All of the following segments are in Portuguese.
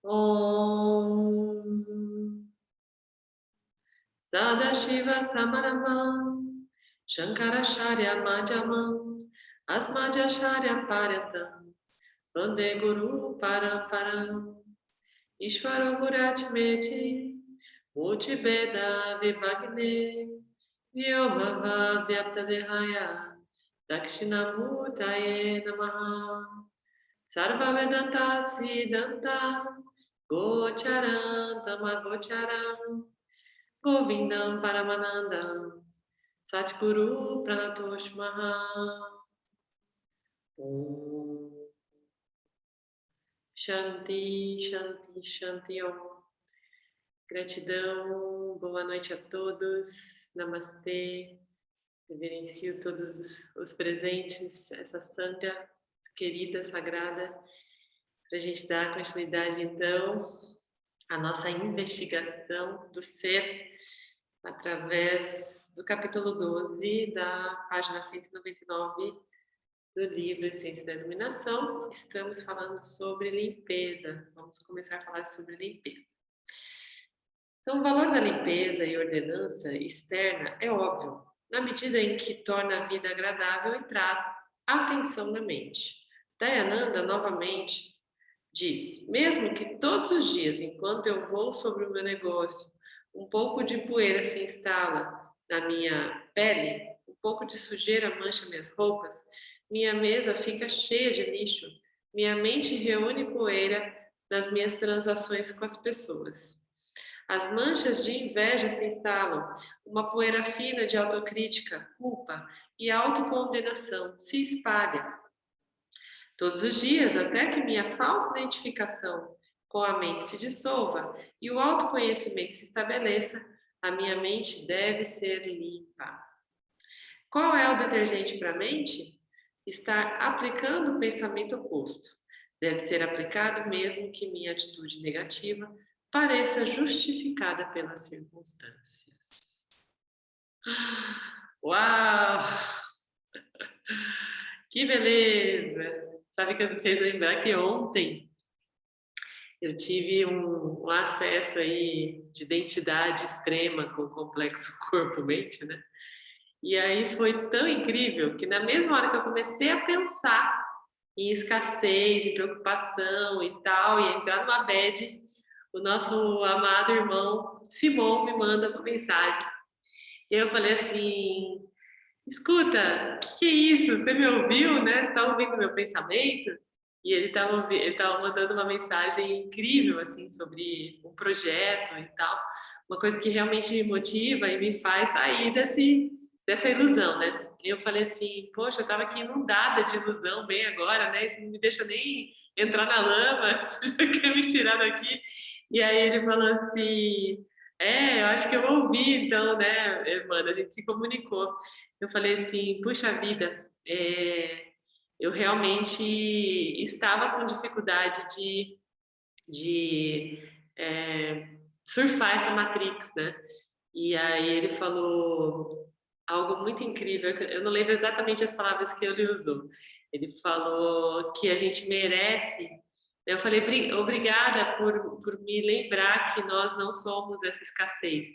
Om Sadashiva Samaramam Shankaracharya Madhyamam Asmadhyacharya Paryatam Vande Guru Paramparam Ishvaro Guratmeti Muti Beda Vibhagne Vyomava Vyaptadehaya Dakshinamurtaye Namaha Sarva Vedanta Siddhanta Gocharam Tamagocharam Govindam Paramanandam Satguru Pranatoshmaha Om Shanti, Shanti, Shanti Om. Gratidão, boa noite a todos, Namastê. Reverencio todos os presentes, essa santa querida, sagrada, para a gente dar continuidade então à nossa investigação do ser através do capítulo 12 da página 199 do livro Ciência da Iluminação. Estamos falando sobre limpeza. Vamos começar a falar sobre limpeza. Então, o valor da limpeza e ordenança externa é óbvio, na medida em que torna a vida agradável e traz atenção na mente. Dayananda, novamente, diz: mesmo que todos os dias, enquanto eu vou sobre o meu negócio, um pouco de poeira se instala na minha pele, um pouco de sujeira mancha minhas roupas, minha mesa fica cheia de lixo, minha mente reúne poeira nas minhas transações com as pessoas. As manchas de inveja se instalam, uma poeira fina de autocrítica, culpa e autocondenação se espalha. Todos os dias, até que minha falsa identificação com a mente se dissolva e o autoconhecimento se estabeleça, a minha mente deve ser limpa. Qual é o detergente para a mente? Estar aplicando o pensamento oposto. Deve ser aplicado mesmo que minha atitude negativa pareça justificada pelas circunstâncias. Uau! Que beleza! Sabe que me fez lembrar que ontem eu tive um acesso aí de identidade extrema com o complexo corpo-mente, né? E aí foi tão incrível que na mesma hora que eu comecei a pensar em escassez, em preocupação e tal, e entrar numa bad, o nosso amado irmão Simon me manda uma mensagem. E eu falei assim: escuta, o que é isso? Você me ouviu, né? Você está ouvindo meu pensamento? E ele estava mandando uma mensagem incrível, assim, sobre um projeto e tal. Uma coisa que realmente me motiva e me faz sair dessa ilusão, né? E eu falei assim, poxa, eu estava aqui inundada de ilusão bem agora, né? Isso não me deixa nem entrar na lama, você já quer me tirar daqui. E aí ele falou assim, eu acho que eu ouvi, então, né, mano, a gente se comunicou. Eu falei assim, puxa vida, eu realmente estava com dificuldade de surfar essa matrix, né? E aí ele falou algo muito incrível, eu não lembro exatamente as palavras que ele usou. Ele falou que a gente merece. Eu falei, obrigada por me lembrar que nós não somos essa escassez.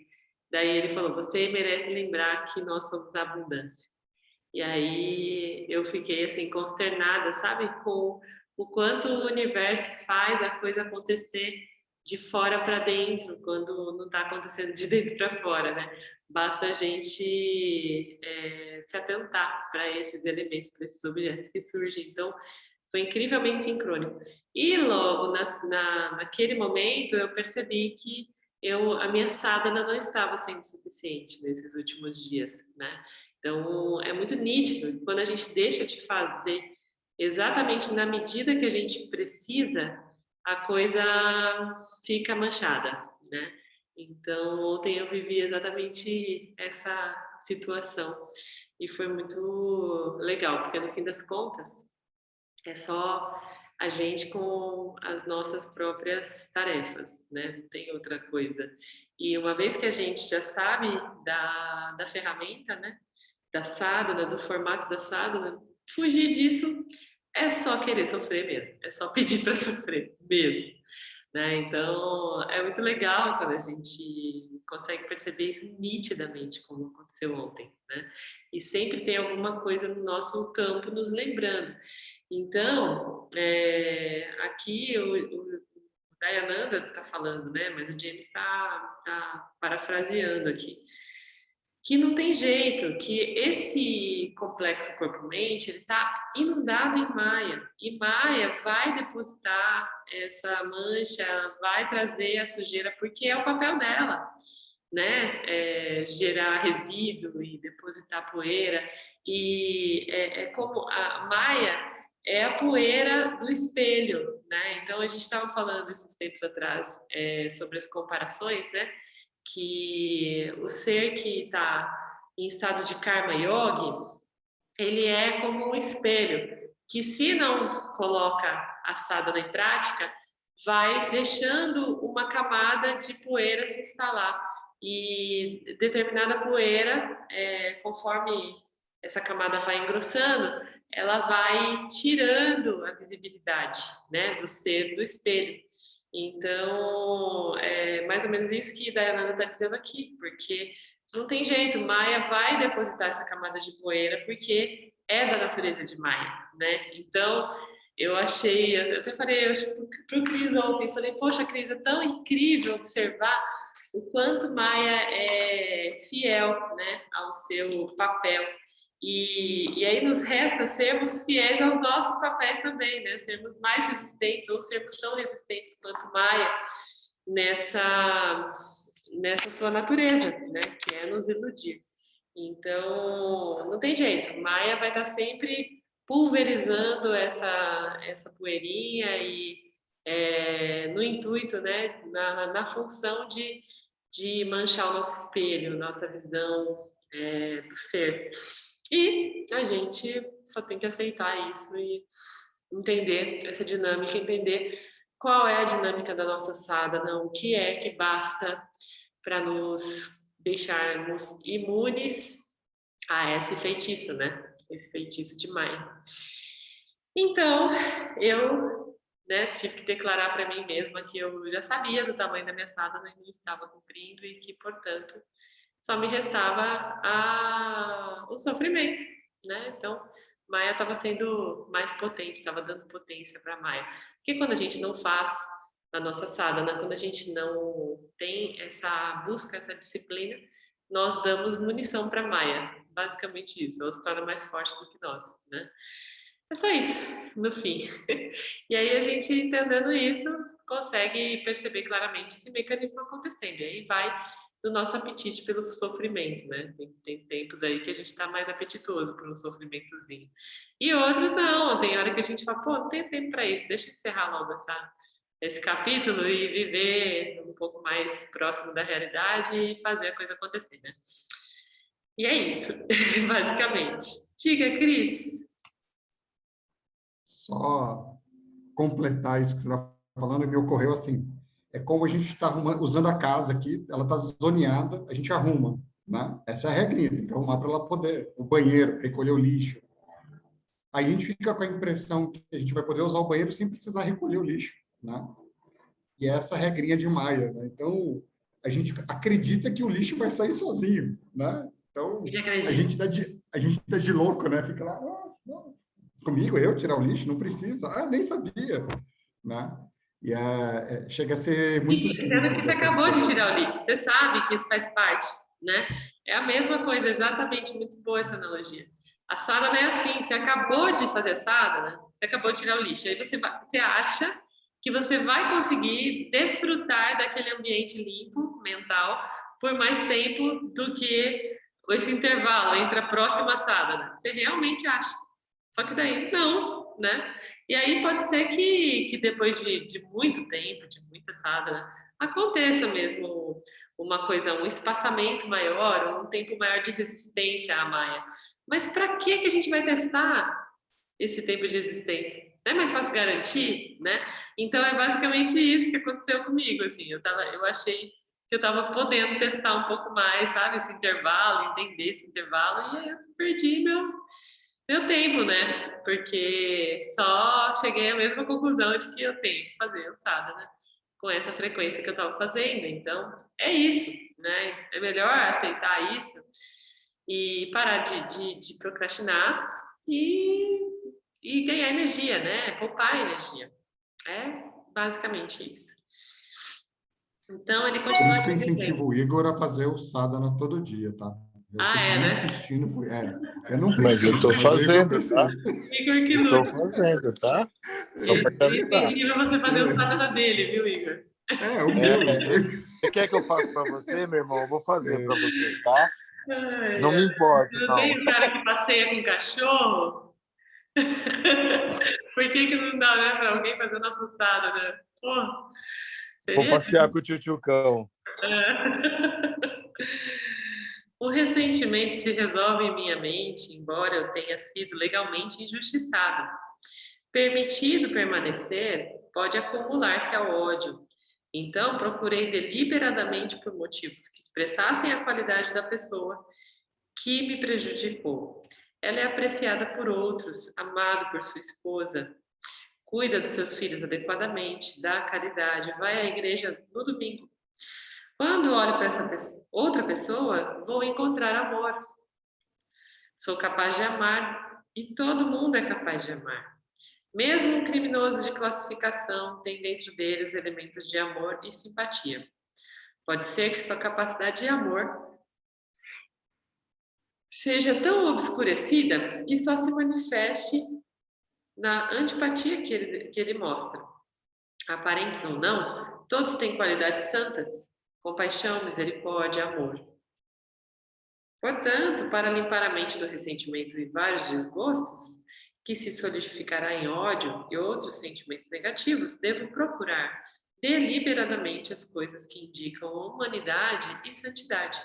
Daí ele falou, você merece lembrar que nós somos a abundância. E aí eu fiquei assim consternada, sabe, com o quanto o universo faz a coisa acontecer de fora para dentro, quando não está acontecendo de dentro para fora, né? Basta a gente se atentar para esses elementos, para esses objetos que surgem. Então, foi incrivelmente sincrônico. E logo naquele momento eu percebi que a minha sadhana não estava sendo suficiente nesses últimos dias, né? Então, é muito nítido, quando a gente deixa de fazer exatamente na medida que a gente precisa, a coisa fica manchada, né? Então, ontem eu vivi exatamente essa situação e foi muito legal, porque no fim das contas, é só a gente com as nossas próprias tarefas, né? Não tem outra coisa. E uma vez que a gente já sabe da ferramenta, né? Da sadhana, do formato da sadhana, fugir disso é só querer sofrer mesmo, é só pedir para sofrer mesmo. né? Então, é muito legal quando a gente consegue perceber isso nitidamente, como aconteceu ontem, né? E sempre tem alguma coisa no nosso campo nos lembrando. Então, aqui o Dayananda está falando, né? Mas o James está parafraseando aqui que não tem jeito, que esse complexo corpo-mente ele está inundado em Maia, e Maia vai depositar essa mancha, vai trazer a sujeira, porque é o papel dela, né? Gerar resíduo e depositar poeira, e é como a Maia é a poeira do espelho, né? Então a gente estava falando esses tempos atrás sobre as comparações, né? Que o ser que está em estado de karma yogi, ele é como um espelho, que se não coloca a sadhana em prática, vai deixando uma camada de poeira se instalar. E determinada poeira, conforme essa camada vai engrossando, ela vai tirando a visibilidade, né, do ser do espelho. Então, é mais ou menos isso que a Dayananda está dizendo aqui, porque não tem jeito, Maia vai depositar essa camada de poeira, porque é da natureza de Maia, né? Então, eu achei, eu até falei para o Cris ontem, falei, poxa, Cris, é tão incrível observar o quanto Maia é fiel, né, ao seu papel. E aí nos resta sermos fiéis aos nossos papéis também, né? Sermos mais resistentes ou sermos tão resistentes quanto Maia nessa sua natureza, né? Que é nos iludir. Então, não tem jeito. Maia vai estar sempre pulverizando essa poeirinha e no intuito, né? Na função de manchar o nosso espelho, nossa visão do ser. E a gente só tem que aceitar isso e entender essa dinâmica, entender qual é a dinâmica da nossa sadhana, o que é que basta para nos deixarmos imunes a esse feitiço, né? Esse feitiço de Maia. Então, eu tive que declarar para mim mesma que eu já sabia do tamanho da minha sadhana e não estava cumprindo e que, portanto, só me restava o sofrimento, né? Então, Maia estava sendo mais potente, estava dando potência para Maia. Porque quando a gente não faz a nossa sadhana, quando a gente não tem essa busca, essa disciplina, nós damos munição para Maia. Basicamente isso, ela se torna mais forte do que nós, né? É só isso, no fim. E aí a gente entendendo isso, consegue perceber claramente esse mecanismo acontecendo. E aí vai do nosso apetite pelo sofrimento, né? Tem tempos aí que a gente está mais apetitoso por um sofrimentozinho. E outros não, tem hora que a gente fala, pô, não tem tempo para isso, deixa eu encerrar logo esse capítulo e viver um pouco mais próximo da realidade e fazer a coisa acontecer, né? E é isso, basicamente. Diga, Cris. Só completar isso que você está falando, me ocorreu assim, é como a gente está usando a casa aqui, ela está zoneada, a gente arruma, né? Essa é a regrinha, tem que arrumar para ela poder, o banheiro, recolher o lixo. Aí a gente fica com a impressão que a gente vai poder usar o banheiro sem precisar recolher o lixo, né? E é essa regrinha de Maia, né? Então, a gente acredita que o lixo vai sair sozinho, né? Então, Ele acredita. a gente dá de louco, né? Fica lá, comigo, eu tirar o lixo? Não precisa. Ah, nem sabia, né? E chega a ser muito E sendo que simples você essas acabou de coisas. tirar o lixo, você sabe que isso faz parte, né? É a mesma coisa, exatamente, muito boa essa analogia. A sadhana é assim, você acabou de fazer a sadhana, você acabou de tirar o lixo, aí você acha que você vai conseguir desfrutar daquele ambiente limpo, mental, por mais tempo do que esse intervalo entre a próxima sadhana. Você realmente acha. Só que daí não, né? E aí pode ser que depois de muito tempo, de muita sadhana, aconteça mesmo uma coisa, um espaçamento maior, um tempo maior de resistência à Maia. Mas para que a gente vai testar esse tempo de existência? Não é mais fácil garantir, né? Então é basicamente isso que aconteceu comigo, assim. Eu achei que eu estava podendo testar um pouco mais, sabe, esse intervalo, entender esse intervalo, e aí eu perdi meu tempo, né? Porque só cheguei à mesma conclusão de que eu tenho que fazer o sadhana, né? com essa frequência que eu estava fazendo. Então, é isso, né? É melhor aceitar isso e parar de procrastinar e ganhar energia, né? Poupar energia. É basicamente isso. Então, ele Por continua isso que eu aqui incentivo dizendo. o Igor a fazer o sadhana todo dia, tá? Eu Ah, é, continuo né? insistindo, eu não Mas eu preciso, estou mas o Igor fazendo, tá? precisa. Igor que Estou luta. fazendo, tá? Só para te Ele avisar. incentiva você a fazer o sadhana dele, viu, Igor? O meu. Você quer que eu faça para você, meu irmão? Eu vou fazer para você, tá? Ai, Não ai. me importo, Não não. tem o cara que passeia com cachorro? Por que não dá, né, para alguém fazer a nossa sadhana? Pô, Vou seria... passear com o tchutchucão. O ressentimento se resolve em minha mente, embora eu tenha sido legalmente injustiçado. Permitido permanecer, pode acumular-se ao ódio. Então, procurei deliberadamente por motivos que expressassem a qualidade da pessoa que me prejudicou. Ela é apreciada por outros, amado por sua esposa, cuida dos seus filhos adequadamente, dá caridade, vai à igreja no domingo. Quando olho para essa outra pessoa, vou encontrar amor. Sou capaz de amar e todo mundo é capaz de amar. Mesmo um criminoso de classificação tem dentro dele os elementos de amor e simpatia. Pode ser que sua capacidade de amor seja tão obscurecida que só se manifeste na antipatia que ele mostra. Aparentes ou não, todos têm qualidades santas: compaixão, misericórdia, amor. Portanto, para limpar a mente do ressentimento e vários desgostos, que se solidificará em ódio e outros sentimentos negativos, devo procurar deliberadamente as coisas que indicam humanidade e santidade.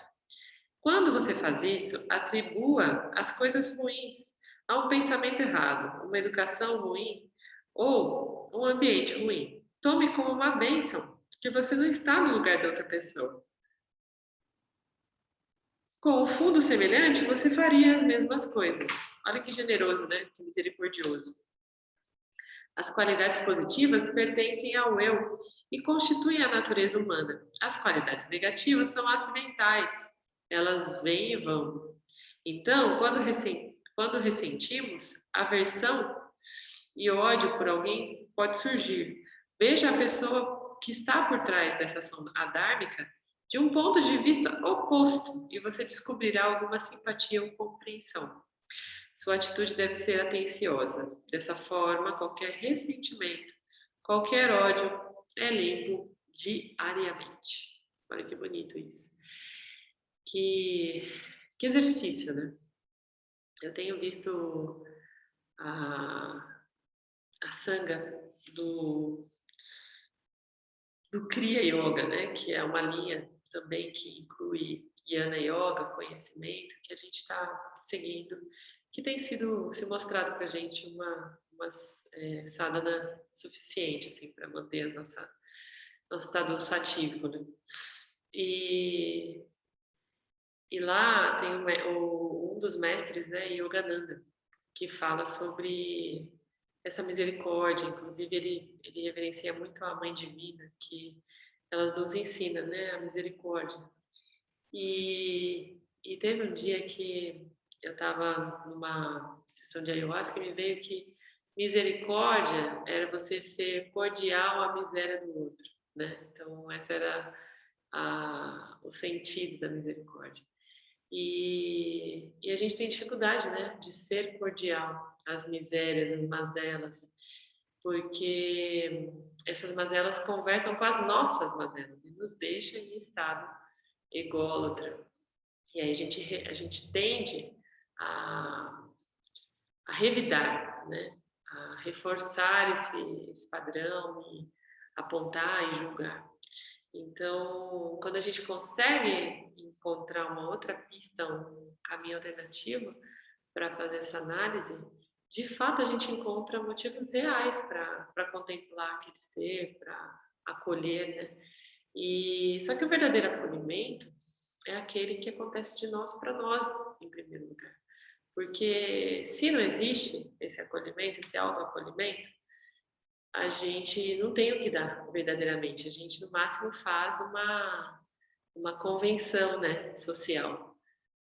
Quando você faz isso, atribua as coisas ruins a um pensamento errado, uma educação ruim ou um ambiente ruim. Tome como uma bênção que você não está no lugar da outra pessoa. Com o fundo semelhante, você faria as mesmas coisas. Olha que generoso, né? Que misericordioso. As qualidades positivas pertencem ao eu e constituem a natureza humana. As qualidades negativas são acidentais. Elas vêm e vão. Então, quando ressentimos, aversão e ódio por alguém pode surgir. Veja a pessoa que está por trás dessa ação adármica de um ponto de vista oposto e você descobrirá alguma simpatia ou compreensão. Sua atitude deve ser atenciosa. Dessa forma, qualquer ressentimento, qualquer ódio é limpo diariamente. Olha que bonito isso. Que exercício, né? Eu tenho visto a sanga do Kriya Yoga, né? Que é uma linha também que inclui Jnana Yoga, conhecimento, que a gente está seguindo, que tem sido se mostrado para a gente uma sadhana suficiente assim para manter nosso estado satívico, né? E lá tem um dos mestres, né, Yogananda, que fala sobre essa misericórdia. Inclusive, ele reverencia muito a Mãe Divina, que elas nos ensinam, né, a misericórdia. E teve um dia que eu estava numa sessão de ayahuasca e me veio que misericórdia era você ser cordial à miséria do outro, né? Então, esse era o sentido da misericórdia. E a gente tem dificuldade, né, de ser cordial às misérias, às mazelas, porque essas mazelas conversam com as nossas mazelas e nos deixam em estado ególatra. E aí a gente tende a, a revidar, né, a reforçar esse padrão e apontar e julgar. Então, quando a gente consegue encontrar uma outra pista, um caminho alternativo para fazer essa análise, de fato a gente encontra motivos reais para contemplar aquele ser, para acolher, né? E só que o verdadeiro acolhimento é aquele que acontece de nós para nós, em primeiro lugar. Porque se não existe esse acolhimento, esse autoacolhimento, a gente não tem o que dar verdadeiramente. A gente, no máximo, faz uma convenção, né, social.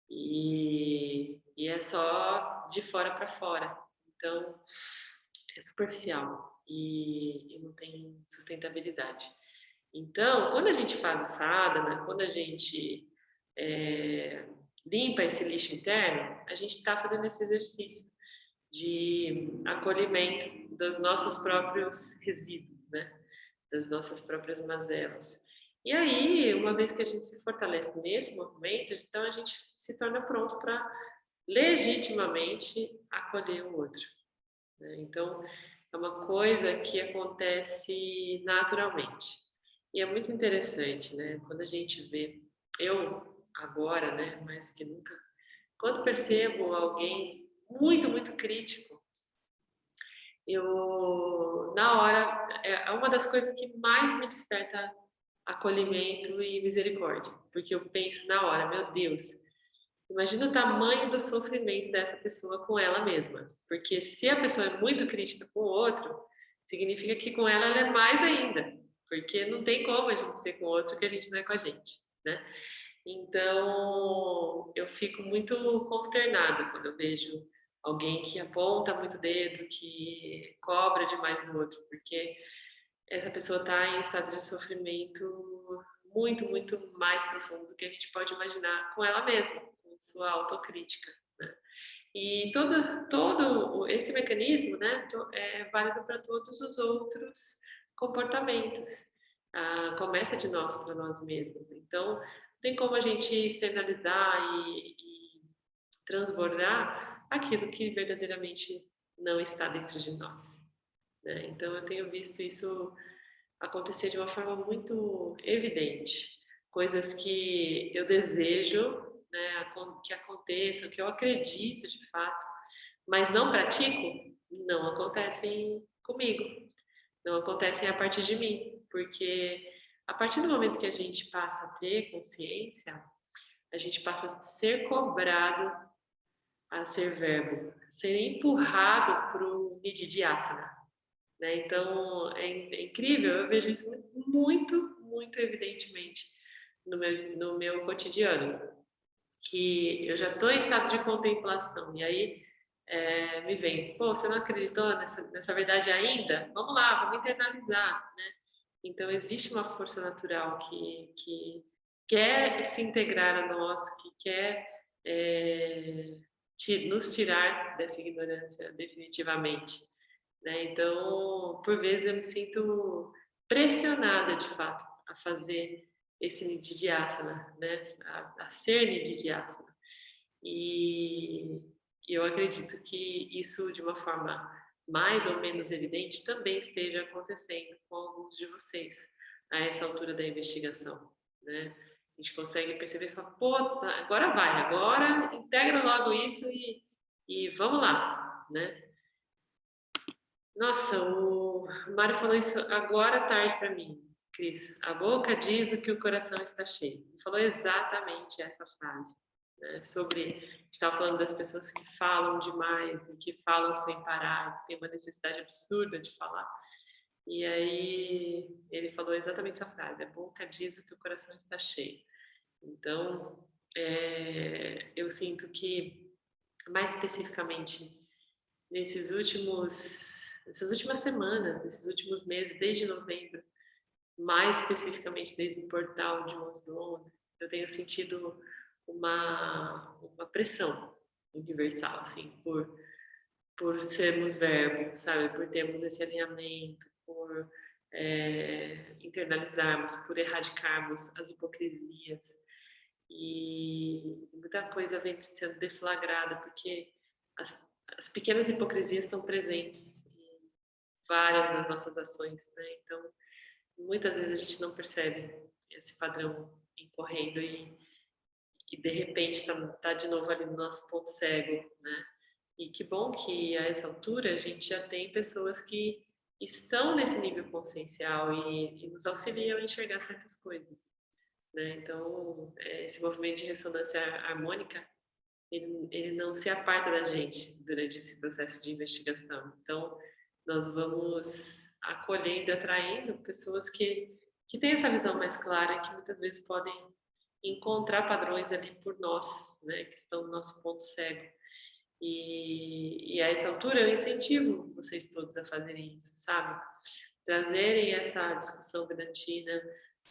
E é só de fora para fora. Então, é superficial e não tem sustentabilidade. Então, quando a gente faz o sadhana, quando a gente limpa esse lixo interno, a gente está fazendo esse exercício de acolhimento dos nossos próprios resíduos, né? Das nossas próprias mazelas. E aí, uma vez que a gente se fortalece nesse movimento, então a gente se torna pronto para legitimamente acolher o outro, né? Então, é uma coisa que acontece naturalmente. E é muito interessante, né? Quando a gente vê, eu agora, né, mais do que nunca, quando percebo alguém muito crítico, eu, na hora, é uma das coisas que mais me desperta acolhimento e misericórdia, porque eu penso na hora, meu Deus, imagina o tamanho do sofrimento dessa pessoa com ela mesma, porque se a pessoa é muito crítica com o outro, significa que com ela é mais ainda, porque não tem como a gente ser com o outro que a gente não é com a gente, né? Então, eu fico muito consternada quando eu vejo alguém que aponta muito dedo, que cobra demais do outro, porque essa pessoa está em estado de sofrimento muito mais profundo do que a gente pode imaginar com ela mesma, com sua autocrítica, né? E todo esse mecanismo, né, é válido para todos os outros comportamentos. Começa de nós para nós mesmos. Então, tem como a gente externalizar e transbordar aquilo que verdadeiramente não está dentro de nós, né? Então, eu tenho visto isso acontecer de uma forma muito evidente. Coisas que eu desejo, né, que aconteçam, que eu acredito de fato, mas não pratico, não acontecem comigo, não acontecem a partir de mim, porque a partir do momento que a gente passa a ter consciência, a gente passa a ser cobrado a ser verbo, a ser empurrado para o Nididhyasana, né? Então, é incrível, eu vejo isso muito evidentemente no meu cotidiano, que eu já estou em estado de contemplação, e aí me vem, pô, você não acreditou nessa verdade ainda? Vamos lá, vamos internalizar, né? Então, existe uma força natural que quer se integrar a nós, que quer nos tirar dessa ignorância definitivamente, né? Então, por vezes eu me sinto pressionada, de fato, a fazer esse Nididhyasana, né? A ser Nididhyasana. E eu acredito que isso, de uma forma mais ou menos evidente, também esteja acontecendo com alguns de vocês a essa altura da investigação, né? A gente consegue perceber e falar, pô, agora vai, agora integra logo isso e vamos lá, né? Nossa, o Mário falou isso agora à tarde para mim, Cris. A boca diz o que o coração está cheio. Ele falou exatamente essa frase, né? Sobre, a gente estava falando das pessoas que falam demais e que falam sem parar, que tem uma necessidade absurda de falar. E aí ele falou exatamente essa frase: a boca diz o que o coração está cheio. Então, eu sinto que, mais especificamente, nessas últimas semanas, nesses últimos meses, desde novembro, mais especificamente desde o portal de 11 do 11, eu tenho sentido uma pressão universal, assim, por sermos verbo, sabe? Por termos esse alinhamento, por internalizarmos, por erradicarmos as hipocrisias. E muita coisa vem sendo deflagrada, porque as pequenas hipocrisias estão presentes em várias das nossas ações, né? Então, muitas vezes a gente não percebe esse padrão incorrendo e de repente tá de novo ali no nosso ponto cego, né? E que bom que a essa altura a gente já tem pessoas que estão nesse nível consciencial e nos auxiliam a enxergar certas coisas, né? Então, esse movimento de ressonância harmônica, ele não se aparta da gente durante esse processo de investigação. Então, nós vamos acolhendo, atraindo pessoas que têm essa visão mais clara, que muitas vezes podem encontrar padrões ali por nós, né, que estão no nosso ponto cego. E a essa altura eu incentivo vocês todos a fazerem isso, sabe? Trazerem essa discussão vedantina,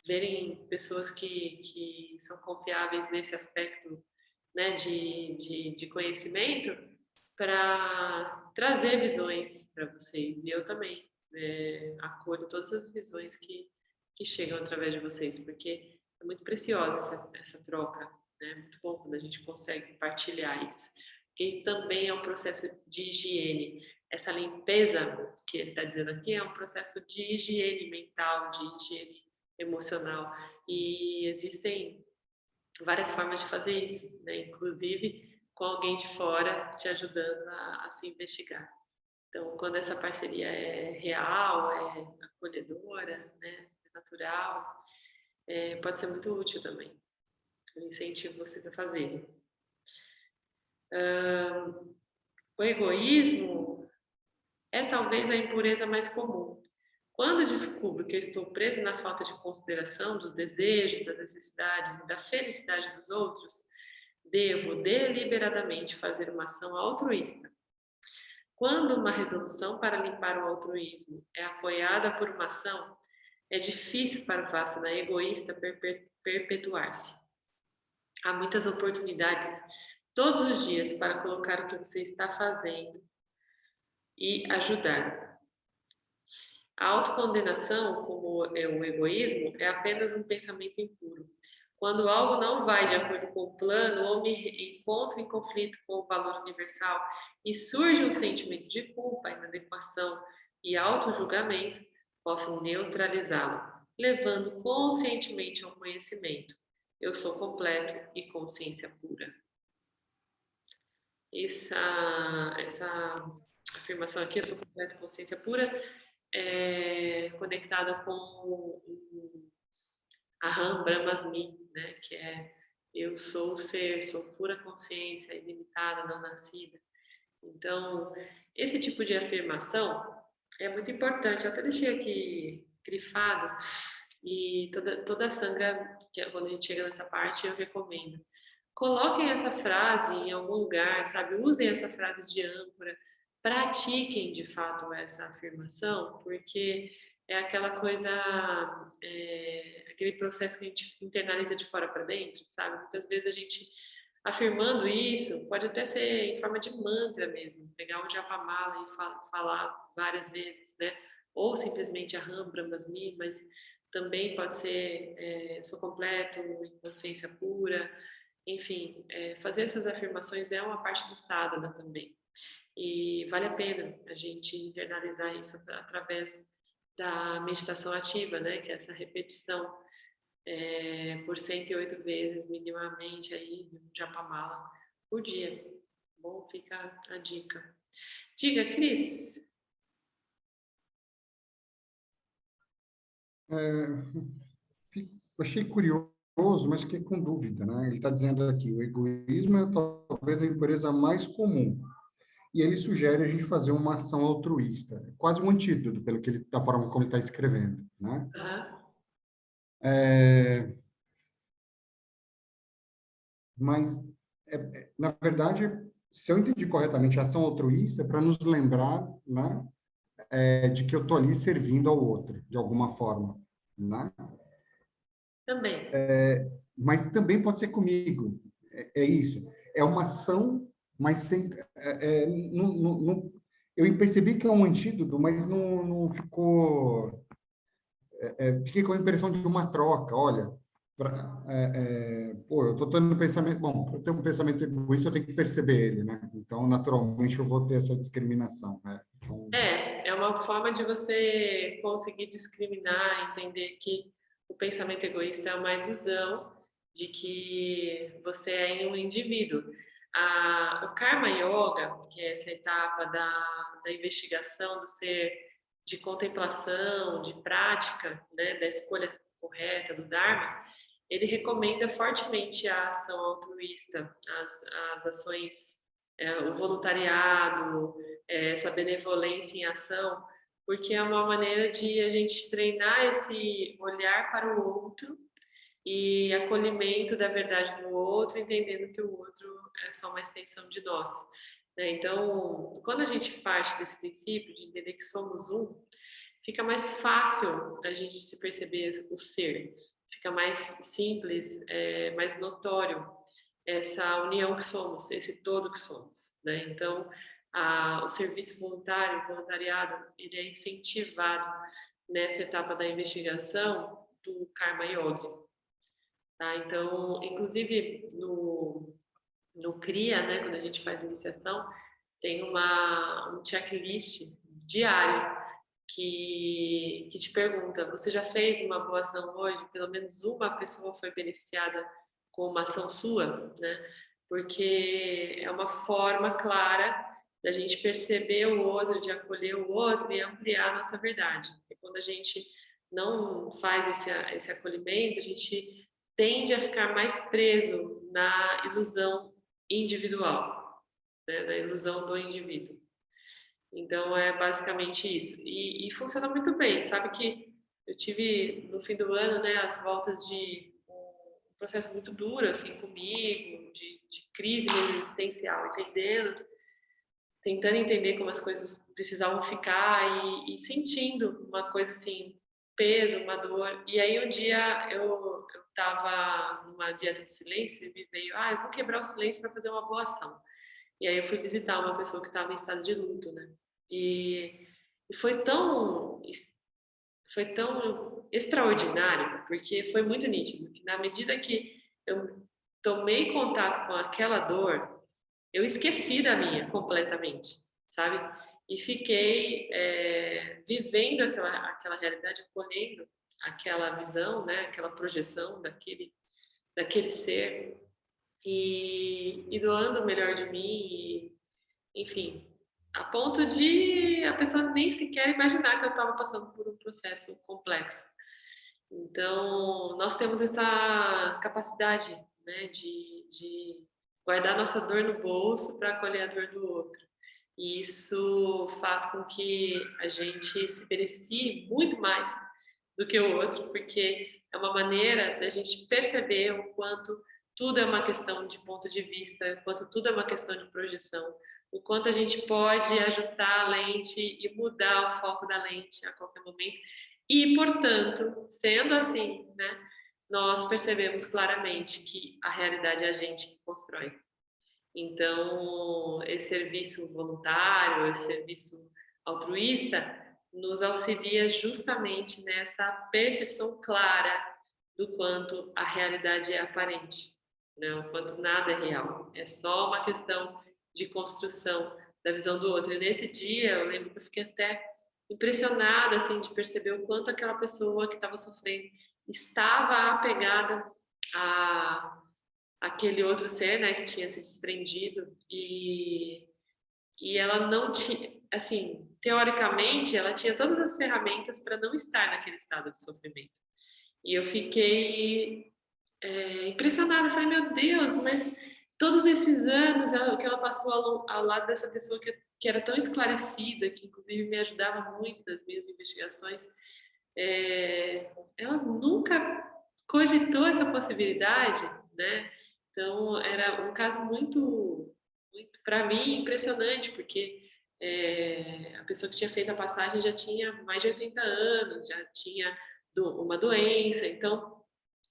verem pessoas que são confiáveis nesse aspecto, né, de conhecimento, para trazer visões para vocês. E eu também acolho todas as visões que chegam através de vocês, porque é muito preciosa essa troca, né? É muito bom quando a gente consegue partilhar isso. Porque isso também é um processo de higiene. Essa limpeza que ele está dizendo aqui é um processo de higiene mental, de higiene emocional. E existem várias formas de fazer isso, né? Inclusive com alguém de fora te ajudando a se investigar. Então, quando essa parceria é real, é acolhedora, né? É natural, pode ser muito útil também. Eu incentivo vocês a fazerem. O egoísmo é talvez a impureza mais comum. Quando descubro que eu estou presa na falta de consideração dos desejos, das necessidades e da felicidade dos outros, devo deliberadamente fazer uma ação altruísta. Quando uma resolução para limpar o altruísmo é apoiada por uma ação, é difícil para o Vassana egoísta perpetuar-se. Há muitas oportunidades todos os dias para colocar o que você está fazendo e ajudar. A autocondenação, como é o egoísmo, é apenas um pensamento impuro. Quando algo não vai de acordo com o plano ou me encontro em conflito com o valor universal e surge um sentimento de culpa, inadequação e auto-julgamento, posso neutralizá-lo, levando conscientemente ao conhecimento. Eu sou completo e consciência pura. Essa afirmação aqui, eu sou completo e consciência pura, é conectada com Aham Brahmasmi, né? Que é eu sou o ser, sou pura consciência, ilimitada, não nascida. Então, esse tipo de afirmação é muito importante. Eu até deixei aqui grifado e toda a sangra, que quando a gente chega nessa parte, eu recomendo. Coloquem essa frase em algum lugar, sabe? Usem essa frase de âncora. Pratiquem, de fato, essa afirmação, porque é aquela coisa, aquele processo que a gente internaliza de fora para dentro, sabe? Muitas vezes a gente, afirmando isso, pode até ser em forma de mantra mesmo, pegar um japamala e falar várias vezes, né? Ou simplesmente Aham Brahmasmi, mas também pode ser sou completo, em consciência pura, enfim, fazer essas afirmações é uma parte do sadhana também. E vale a pena a gente internalizar isso através da meditação ativa, né? Que é essa repetição por 108 vezes minimamente aí do Japamala por dia. Bom, fica a dica. Diga, Cris. Achei curioso, mas fiquei com dúvida, né? Ele está dizendo aqui, o egoísmo é talvez a impureza mais comum. E ele sugere a gente fazer uma ação altruísta, quase um antídoto, da forma como ele está escrevendo, né? Mas, na verdade, se eu entendi corretamente, a ação altruísta é para nos lembrar, né, de que eu estou ali servindo ao outro, de alguma forma, né? Também. Mas também pode ser comigo, é isso. É uma ação, mas sem... eu percebi que é um antídoto, mas não ficou... fiquei com a impressão de uma troca, olha... eu estou tendo pensamento... Bom, para ter um pensamento egoísta, eu tenho que perceber ele, né? Então, naturalmente, eu vou ter essa discriminação, né? Então... É uma forma de você conseguir discriminar, entender que o pensamento egoísta é uma ilusão de que você é um indivíduo. O Karma Yoga, que é essa etapa da investigação do ser, de contemplação, de prática, né, da escolha correta, do Dharma, ele recomenda fortemente a ação altruísta, as ações, o voluntariado, essa benevolência em ação, porque é uma maneira de a gente treinar esse olhar para o outro e acolhimento da verdade do outro, entendendo que o outro é só uma extensão de nós, né? Então, quando a gente parte desse princípio de entender que somos um, fica mais fácil a gente se perceber o ser, fica mais simples, mais notório essa união que somos, esse todo que somos, né? Então, o serviço voluntário, o voluntariado, ele é incentivado nessa etapa da investigação do Karma Yoga, tá? Então, inclusive no CRIA, né, quando a gente faz iniciação, tem um checklist diário que te pergunta: você já fez uma boa ação hoje? Pelo menos uma pessoa foi beneficiada com uma ação sua, né? Porque é uma forma clara da gente perceber o outro, de acolher o outro e ampliar a nossa verdade. E quando a gente não faz esse acolhimento, a gente tende a ficar mais preso na ilusão individual, né? Na ilusão do indivíduo. Então, é basicamente isso. E funciona muito bem. Sabe que eu tive, no fim do ano, né, as voltas de um processo muito duro, assim, comigo, de crise mesmo existencial, tentando entender como as coisas precisavam ficar e sentindo uma coisa assim, peso, uma dor. E aí, um dia, eu estava numa dieta de silêncio e me veio, eu vou quebrar o silêncio para fazer uma boa ação. E aí eu fui visitar uma pessoa que estava em estado de luto, né? E foi tão extraordinário, porque foi muito nítido, que na medida que eu tomei contato com aquela dor, eu esqueci da minha completamente, sabe? E fiquei vivendo aquela realidade, acolhendo aquela visão, né? Aquela projeção daquele ser e doando o melhor de mim, enfim, a ponto de a pessoa nem sequer imaginar que eu estava passando por um processo complexo. Então, nós temos essa capacidade, né, de guardar nossa dor no bolso para acolher a dor do outro. E isso faz com que a gente se beneficie muito mais do que o outro, porque é uma maneira da gente perceber o quanto tudo é uma questão de ponto de vista, o quanto tudo é uma questão de projeção, o quanto a gente pode ajustar a lente e mudar o foco da lente a qualquer momento. E, portanto, sendo assim, né, nós percebemos claramente que a realidade é a gente que constrói. Então, esse serviço voluntário, esse serviço altruísta, nos auxilia justamente nessa percepção clara do quanto a realidade é aparente, né? O quanto nada é real. É só uma questão de construção da visão do outro. E nesse dia, eu lembro que eu fiquei até impressionada, assim, de perceber o quanto aquela pessoa que estava sofrendo estava apegada a aquele outro ser, né, que tinha se desprendido e ela não tinha, assim, teoricamente, ela tinha todas as ferramentas para não estar naquele estado de sofrimento. E eu fiquei impressionada, falei, meu Deus, mas todos esses anos que ela passou ao lado dessa pessoa que era tão esclarecida, que inclusive me ajudava muito nas minhas investigações, ela nunca cogitou essa possibilidade, né? Então, era um caso muito, muito para mim, impressionante, porque a pessoa que tinha feito a passagem já tinha mais de 80 anos, já tinha uma doença, então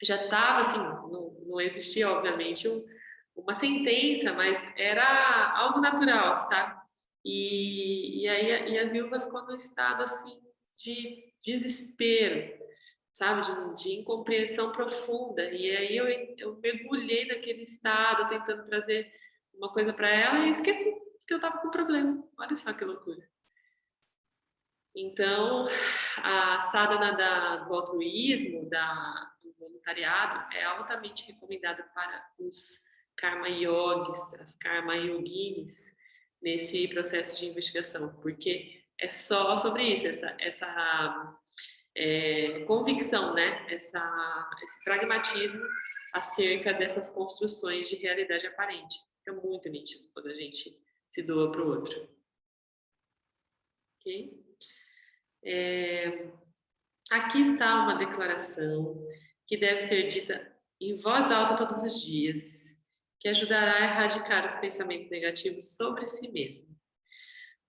já estava assim, não existia, obviamente, uma sentença, mas era algo natural, sabe? E aí a viúva ficou num estado assim de desespero, sabe, de incompreensão profunda. E aí eu mergulhei naquele estado, tentando trazer uma coisa para ela e esqueci que eu estava com problema. Olha só que loucura. Então, a sadhana do altruísmo, do voluntariado, é altamente recomendada para os karma yogis, as karma yoginis, nesse processo de investigação, porque é só sobre isso, essa convicção, né? Esse pragmatismo acerca dessas construções de realidade aparente. É muito nítido quando a gente se doa para o outro. Ok? Aqui está uma declaração que deve ser dita em voz alta todos os dias, que ajudará a erradicar os pensamentos negativos sobre si mesmo.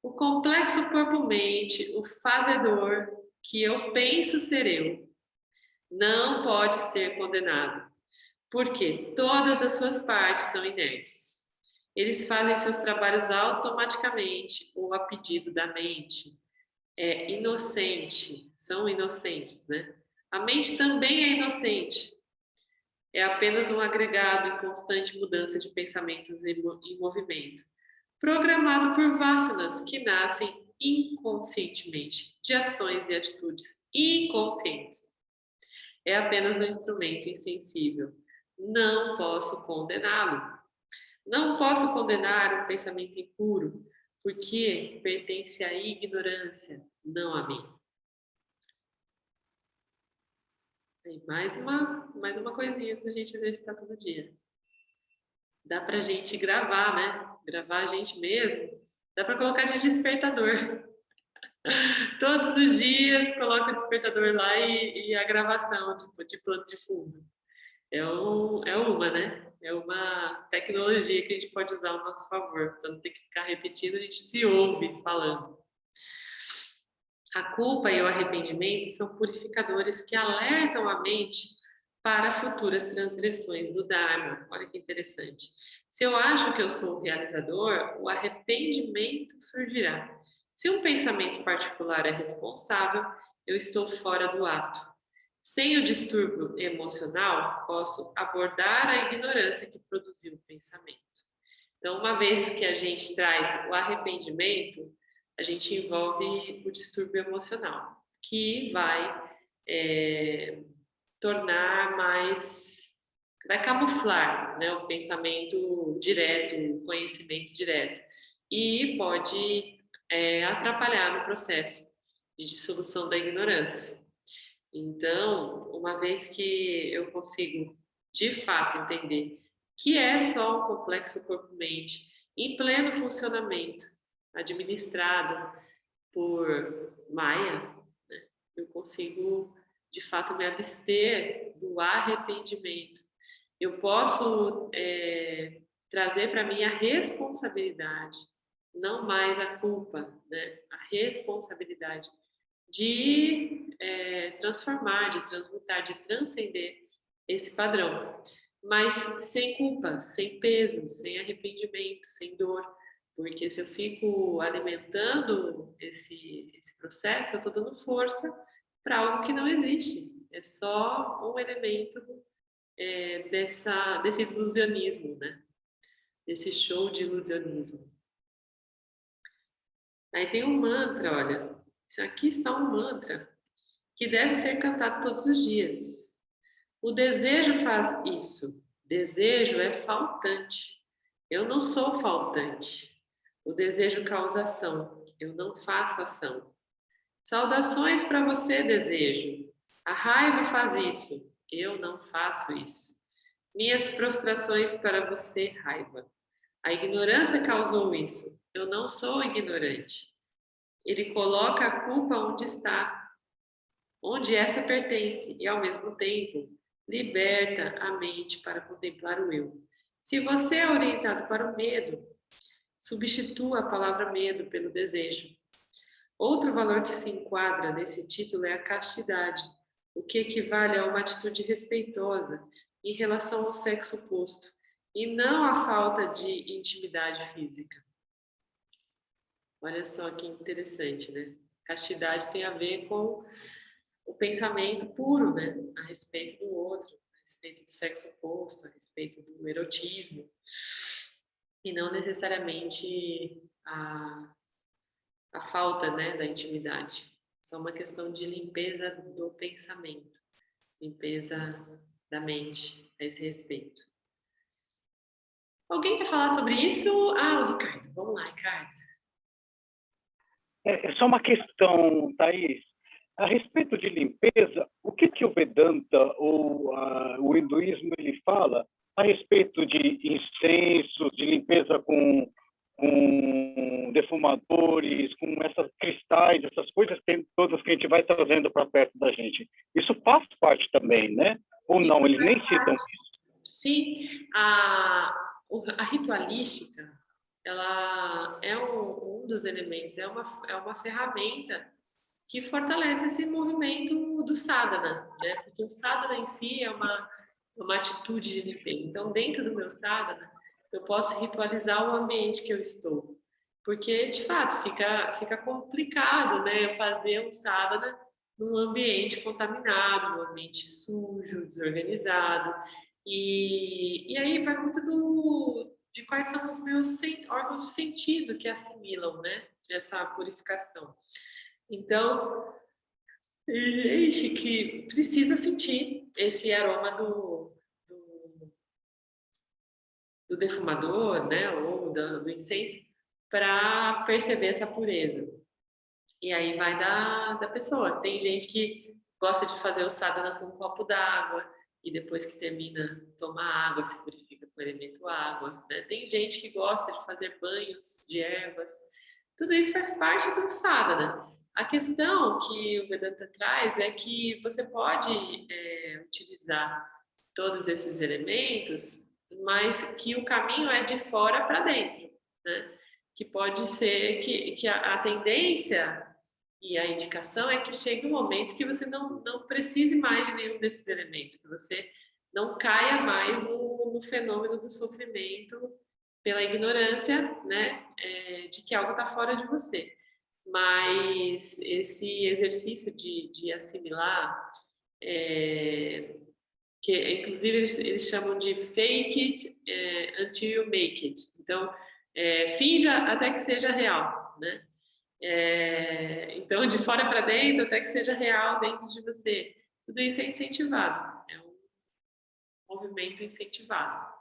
O complexo corpo-mente, o fazedor que eu penso ser eu, não pode ser condenado, porque todas as suas partes são inertes. Eles fazem seus trabalhos automaticamente ou a pedido da mente. É inocente, são inocentes, né? A mente também é inocente. É apenas um agregado em constante mudança de pensamentos em movimento, programado por vasanas que nascem inconscientemente, de ações e atitudes inconscientes. É apenas um instrumento insensível. Não posso condená-lo. Não posso condenar um pensamento impuro, porque pertence à ignorância, não a mim. E mais uma coisinha para a gente exercitar todo dia. Dá para a gente gravar, né? Gravar a gente mesmo. Dá para colocar de despertador. Todos os dias coloca o despertador lá e a gravação de plano de fundo. É uma, né? É uma tecnologia que a gente pode usar ao nosso favor, para não ter que ficar repetindo, a gente se ouve falando. A culpa e o arrependimento são purificadores que alertam a mente para futuras transgressões do Dharma. Olha que interessante. Se eu acho que eu sou o realizador, o arrependimento surgirá. Se um pensamento particular é responsável, eu estou fora do ato. Sem o distúrbio emocional, posso abordar a ignorância que produziu o pensamento. Então, uma vez que a gente traz o arrependimento, a gente envolve o distúrbio emocional, que vai tornar mais, vai camuflar, né, o pensamento direto, o conhecimento direto, e pode atrapalhar no processo de dissolução da ignorância. Então, uma vez que eu consigo, de fato, entender que é só um complexo corpo-mente em pleno funcionamento, administrado por Maya, né, eu consigo, de fato, me abster do arrependimento. Eu posso trazer para mim a responsabilidade, não mais a culpa, né, a responsabilidade de transformar, de transmutar, de transcender esse padrão, mas sem culpa, sem peso, sem arrependimento, sem dor, porque se eu fico alimentando esse processo, eu estou dando força para algo que não existe, é só um elemento desse ilusionismo, né? Desse show de ilusionismo. Aí tem um mantra, olha, aqui está um mantra que deve ser cantado todos os dias. O desejo faz isso. Desejo é faltante. Eu não sou faltante. O desejo causa ação. Eu não faço ação. Saudações para você, desejo. A raiva faz isso. Eu não faço isso. Minhas prostrações para você, raiva. A ignorância causou isso. Eu não sou ignorante. Ele coloca a culpa onde está, onde essa pertence, e ao mesmo tempo liberta a mente para contemplar o eu. Se você é orientado para o medo, substitua a palavra medo pelo desejo. Outro valor que se enquadra nesse título é a castidade, o que equivale a uma atitude respeitosa em relação ao sexo oposto, e não a falta de intimidade física. Olha só que interessante, né? Castidade tem a ver com o pensamento puro, né? A respeito do outro, a respeito do sexo oposto, a respeito do erotismo, e não necessariamente a falta, né, da intimidade. Só uma questão de limpeza do pensamento, limpeza da mente a esse respeito. Alguém quer falar sobre isso? Ah, o Ricardo. Vamos lá, Ricardo. É só uma questão, Thaís. A respeito de limpeza, o que o Vedanta ou o hinduísmo ele fala a respeito de incensos, de limpeza com com defumadores, com essas cristais, essas coisas todas que a gente vai trazendo para perto da gente. Isso faz parte também, né? Ou não, eles nem citam isso. Sim, a ritualística, ela é um dos elementos, é uma ferramenta que fortalece esse movimento do sadhana, né? Porque o sadhana em si é uma atitude de limpeza. Então, dentro do meu sadhana, eu posso ritualizar o ambiente que eu estou. Porque, de fato, fica complicado, né, eu fazer um sadhana num ambiente contaminado, num ambiente sujo, desorganizado. E aí vai muito de quais são os meus órgãos de sentido que assimilam, né, essa purificação. Então, gente que precisa sentir esse aroma do defumador, né, ou do incenso, para perceber essa pureza. E aí vai da pessoa. Tem gente que gosta de fazer o sadhana com um copo d'água e depois que termina, toma água, se purifica com o elemento água, né? Tem gente que gosta de fazer banhos de ervas. Tudo isso faz parte do sadhana. A questão que o Vedanta traz é que você pode utilizar todos esses elementos, mas que o caminho é de fora para dentro, né? Que pode ser que a tendência e a indicação é que chegue um momento que você não precise mais de nenhum desses elementos, que você não caia mais no fenômeno do sofrimento pela ignorância, né, de que algo está fora de você. Mas esse exercício de assimilar, que inclusive eles chamam de fake it until you make it. Então, finja até que seja real, né? Então, de fora para dentro, até que seja real dentro de você. Tudo isso é incentivado, é um movimento incentivado.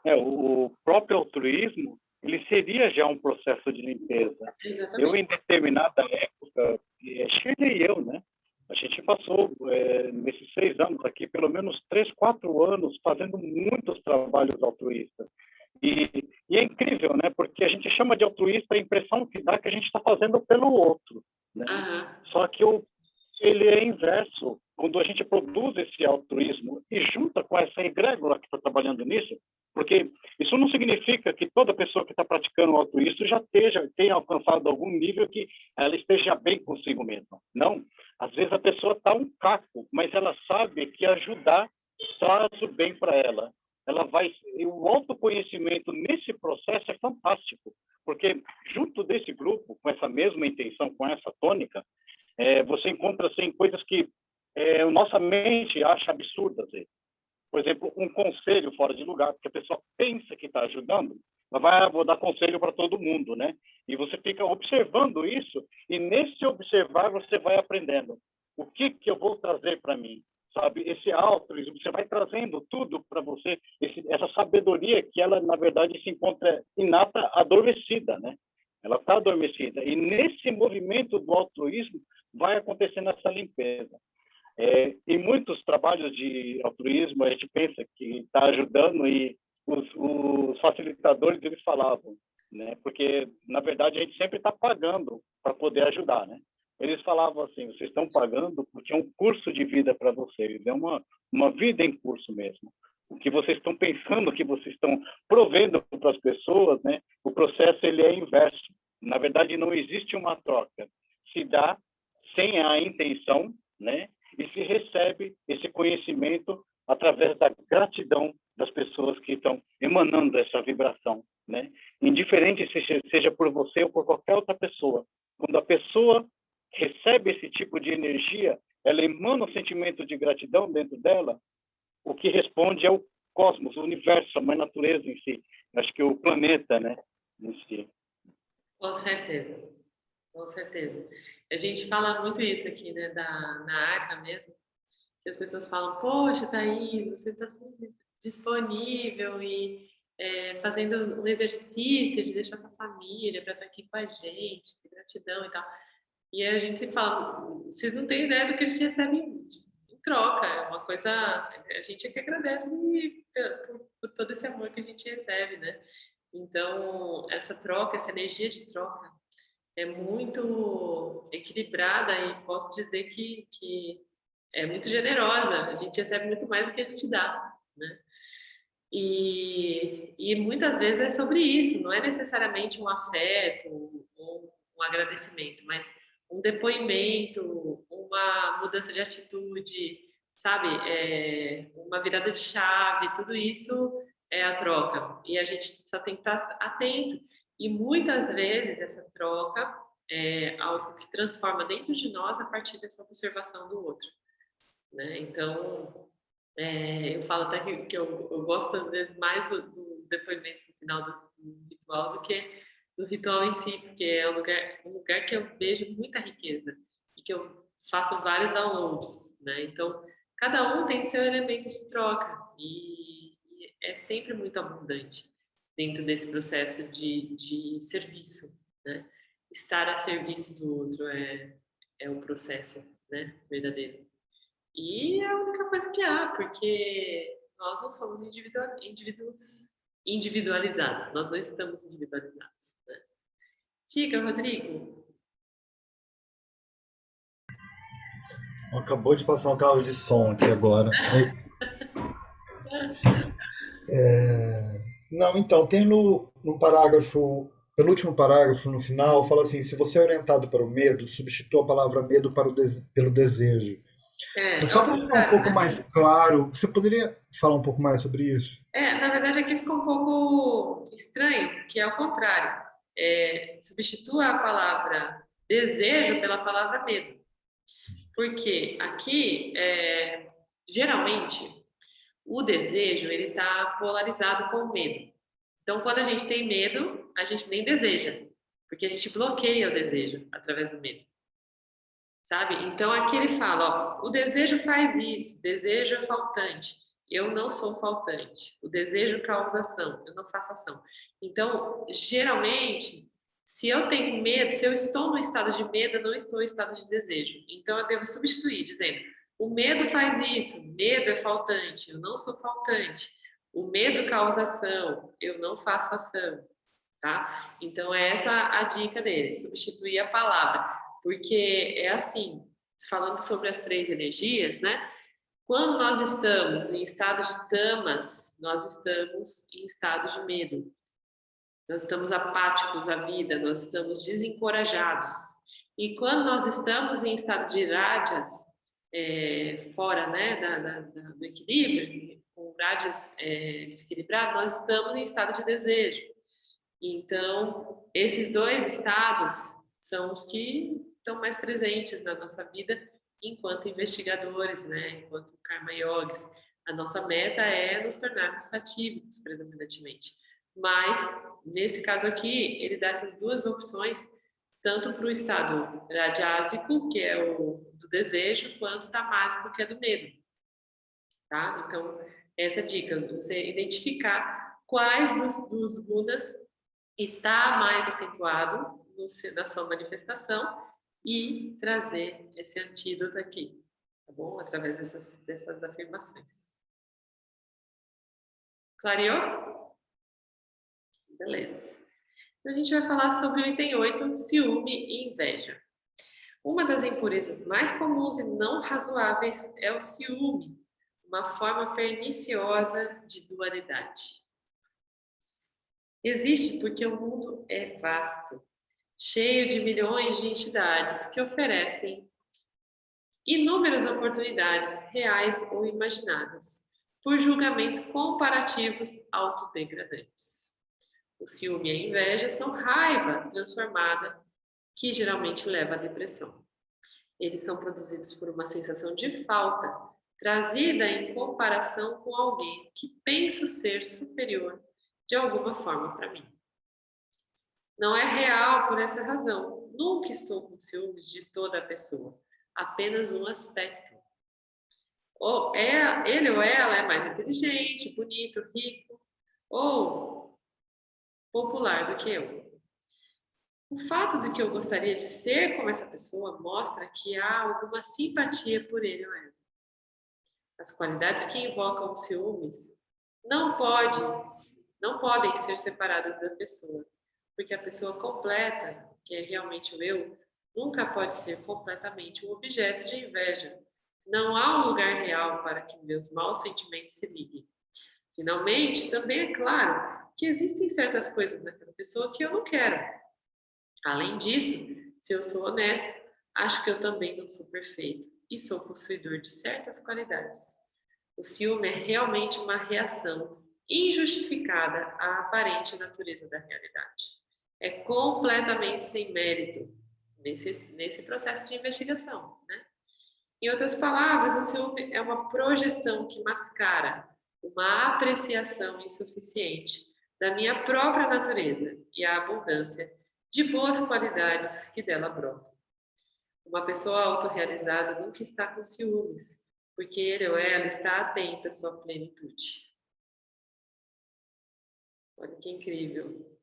O próprio altruísmo, ele seria já um processo de limpeza. Exatamente. Eu, em determinada época, Shirley e eu, né? A gente passou, nesses 6 anos aqui, pelo menos 3, 4 anos, fazendo muitos trabalhos altruístas. E é incrível, né? Porque a gente chama de altruísta a impressão que dá que a gente está fazendo pelo outro, né? Só que ele é inverso. Quando a gente produz esse altruísmo e junta com essa egrégora que está trabalhando nisso, porque isso não significa que toda pessoa que está praticando o altruísmo já tenha alcançado algum nível que ela esteja bem consigo mesma. Não. Às vezes a pessoa está um caco, mas ela sabe que ajudar traz o bem para ela. O autoconhecimento nesse processo é fantástico, porque junto desse grupo, com essa mesma intenção, com essa tônica, você encontra assim, coisas que nossa mente acha absurdas. Por exemplo, um conselho fora de lugar, porque a pessoa pensa que está ajudando, mas vou dar conselho para todo mundo, né? E você fica observando isso, e nesse observar você vai aprendendo o que eu vou trazer para mim, sabe? Esse altruísmo, você vai trazendo tudo para você, essa sabedoria que ela, na verdade, se encontra inata, adormecida, né? Ela está adormecida. E nesse movimento do altruísmo vai acontecendo essa limpeza. Em muitos trabalhos de altruísmo, a gente pensa que está ajudando e os facilitadores, eles falavam, né? Porque, na verdade, a gente sempre está pagando para poder ajudar, né? Eles falavam assim, vocês estão pagando porque é um curso de vida para vocês, é uma vida em curso mesmo. O que vocês estão pensando, o que vocês estão provendo para as pessoas, né? O processo ele é inverso. Na verdade, não existe uma troca. Se dá sem a intenção, né? E se recebe esse conhecimento através da gratidão das pessoas que estão emanando essa vibração, né? Indiferente seja por você ou por qualquer outra pessoa. Quando a pessoa recebe esse tipo de energia, ela emana um sentimento de gratidão dentro dela, o que responde é o cosmos, o universo, a mãe natureza em si. Acho que o planeta, né, em si. Com certeza. Com certeza. A gente fala muito isso aqui, né, na ARCA mesmo, que as pessoas falam, poxa, Thaís, você está disponível e fazendo um exercício de deixar sua família para estar aqui com a gente, de gratidão e tal. E a gente sempre fala, vocês não têm ideia do que a gente recebe em troca, é uma coisa, a gente é que agradece por todo esse amor que a gente recebe, né? Então, essa troca, essa energia de troca é muito equilibrada e posso dizer que é muito generosa. A gente recebe muito mais do que a gente dá, né? E muitas vezes é sobre isso, não é necessariamente um afeto ou um agradecimento, mas um depoimento, uma mudança de atitude, sabe? Uma virada de chave, tudo isso é a troca. E a gente só tem que estar atento. E muitas vezes essa troca é algo que transforma dentro de nós a partir dessa observação do outro, né? Então, eu falo até que eu gosto às vezes mais dos depoimentos no final do ritual do que do ritual em si, porque é um lugar que eu vejo muita riqueza e que eu faço vários downloads, né? Então, cada um tem seu elemento de troca e é sempre muito abundante dentro desse processo de serviço, né? Estar a serviço do outro é o processo, né, verdadeiro. E é a única coisa que há, porque nós não somos indivíduos individualizados, nós não estamos individualizados, né? Diga, Rodrigo. Acabou de passar um carro de som aqui agora. Não, então, tem no parágrafo, penúltimo parágrafo no final, fala assim: se você é orientado para o medo, substitua a palavra medo pelo desejo. Mas É só o para ficar um contrário, pouco né? mais claro, você poderia falar um pouco mais sobre isso? Na verdade aqui fica um pouco estranho, que é o contrário. Substitua a palavra desejo pela palavra medo. Porque aqui, geralmente, o desejo ele está polarizado com o medo. Então, quando a gente tem medo, a gente nem deseja, porque a gente bloqueia o desejo através do medo, sabe? Então, aqui ele fala, ó, o desejo faz isso, desejo é faltante, eu não sou faltante, o desejo causa ação, eu não faço ação. Então, geralmente, se eu tenho medo, se eu estou no estado de medo, eu não estou em estado de desejo. Então, eu devo substituir, dizendo, o medo faz isso, medo é faltante, eu não sou faltante. O medo causa ação, eu não faço ação, tá? Então, é essa a dica dele, substituir a palavra, porque é assim, falando sobre as três energias, né? Quando nós estamos em estado de tamas, nós estamos em estado de medo. Nós estamos apáticos à vida, nós estamos desencorajados. E quando nós estamos em estado de rajas, fora, né, do equilíbrio, com rajas desequilibrado, nós estamos em estado de desejo. Então, esses dois estados são os que estão mais presentes na nossa vida enquanto investigadores, né, enquanto karma yogis. A nossa meta é nos tornarmos satívicos predominantemente. Mas, nesse caso aqui, ele dá essas duas opções, tanto para o estado rajásico, que é o do desejo, quanto tamásico, que é do medo. Tá? Então, essa dica, você identificar quais dos gunas está mais acentuado na sua manifestação e trazer esse antídoto aqui, tá bom? Através dessas afirmações. Clareou? Beleza. Então, a gente vai falar sobre o item 8, ciúme e inveja. Uma das impurezas mais comuns e não razoáveis é o ciúme, uma forma perniciosa de dualidade. Existe porque o mundo é vasto, cheio de milhões de entidades que oferecem inúmeras oportunidades reais ou imaginadas, por julgamentos comparativos autodegradantes. O ciúme e a inveja são raiva transformada, que geralmente leva à depressão. Eles são produzidos por uma sensação de falta, trazida em comparação com alguém que penso ser superior de alguma forma para mim. Não é real por essa razão. Nunca estou com ciúmes de toda a pessoa, apenas um aspecto. Ou ele ou ela é mais inteligente, bonito, rico ou popular do que eu. O fato de que eu gostaria de ser como essa pessoa mostra que há alguma simpatia por ele ou ela. As qualidades que invocam ciúmes não podem não podem ser separadas da pessoa, porque a pessoa completa, que é realmente o eu, nunca pode ser completamente um objeto de inveja. Não há um lugar real para que meus maus sentimentos se liguem. Finalmente, também é claro que existem certas coisas naquela pessoa que eu não quero. Além disso, se eu sou honesto, acho que eu também não sou perfeito e sou possuidor de certas qualidades. O ciúme é realmente uma reação injustificada à aparente natureza da realidade. É completamente sem mérito nesse processo de investigação, né? Em outras palavras, o ciúme é uma projeção que mascara uma apreciação insuficiente da minha própria natureza e a abundância de boas qualidades que dela brotam. Uma pessoa autorrealizada nunca está com ciúmes, porque ele ou ela está atenta à sua plenitude. Olha que incrível.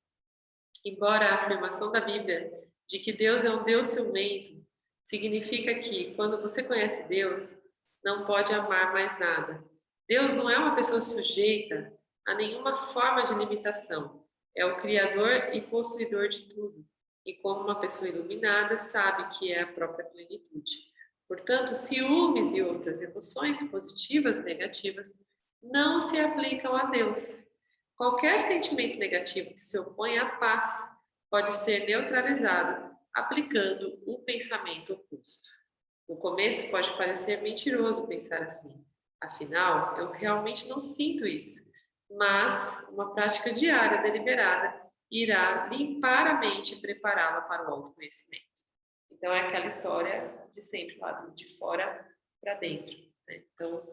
Embora a afirmação da Bíblia de que Deus é um Deus ciumento significa que, quando você conhece Deus, não pode amar mais nada. Deus não é uma pessoa sujeita a nenhuma forma de limitação. É o Criador e possuidor de tudo. E como uma pessoa iluminada, sabe que é a própria plenitude. Portanto, ciúmes e outras emoções positivas e negativas não se aplicam a Deus. Qualquer sentimento negativo que se opõe à paz pode ser neutralizado aplicando um pensamento oposto. No começo pode parecer mentiroso pensar assim. Afinal, eu realmente não sinto isso. Mas uma prática diária deliberada irá limpar a mente e prepará-la para o autoconhecimento. Então, é aquela história de sempre, lá de fora para dentro, né? Então,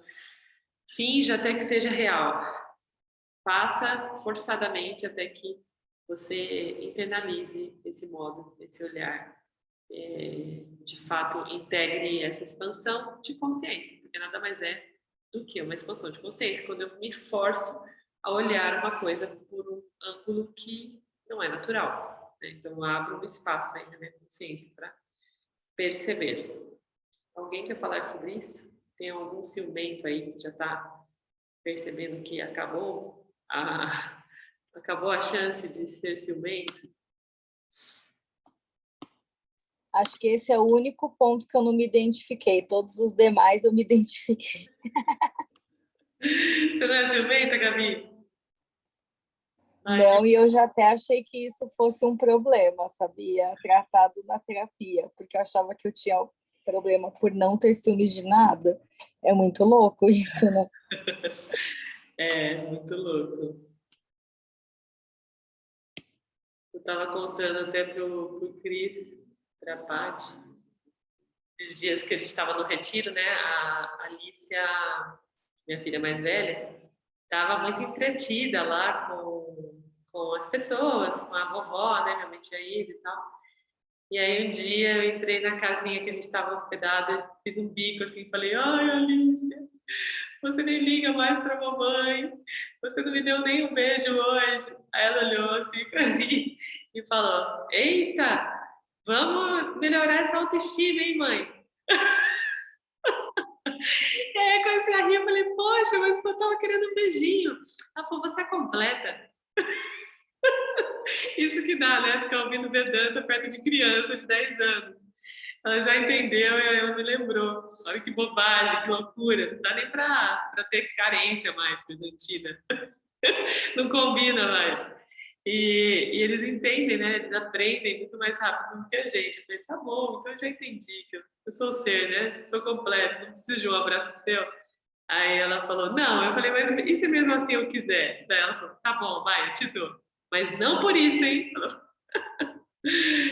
finja até que seja real. Faça forçadamente até que você internalize esse modo, esse olhar, de fato integre essa expansão de consciência, porque nada mais é do que uma expansão de consciência, quando eu me forço a olhar uma coisa por um ângulo que não é natural, né? Então eu abro um espaço aí na minha consciência para perceber. Alguém quer falar sobre isso? Tem algum ciumento aí que já está percebendo que acabou a chance de ser ciumento? Acho que esse é o único ponto que eu não me identifiquei. Todos os demais eu me identifiquei. Você não é ciumenta, Gabi? Não, e eu já até achei que isso fosse um problema, sabia? Tratado na terapia, porque eu achava que eu tinha problema por não ter ciúmes de nada. É muito louco isso, né? É, muito louco. Eu estava contando até pro Cris, para a Paty, esses dias que a gente estava no retiro, né? A Alicia, minha filha mais velha, estava muito entretida lá com as pessoas, com a vovó, né? Minha mãe tinha ido e tal. E aí um dia eu entrei na casinha que a gente estava hospedada, fiz um bico assim, falei: ai, Alicia, você nem liga mais para a mamãe, você não me deu nem um beijo hoje. Aí ela olhou assim para mim e falou: eita, vamos melhorar essa autoestima, hein, mãe? E aí eu comecei a rir, eu falei: poxa, mas eu só estava querendo um beijinho. Ela falou: você é completa. Isso que dá, né? Ficar ouvindo Vedanta perto de criança de 10 anos. Ela já entendeu e ela me lembrou. Olha que bobagem, que loucura. Não dá nem para ter carência mais, Vedantina. Não combina mais. E eles entendem, né? Eles aprendem muito mais rápido do que a gente. Eu falei: tá bom, então eu já entendi que eu sou ser, né? Sou completo, não preciso de um abraço seu. Aí ela falou: não. Eu falei: mas e se mesmo assim eu quiser? Daí ela falou: tá bom, vai, eu te dou. Mas não por isso, hein?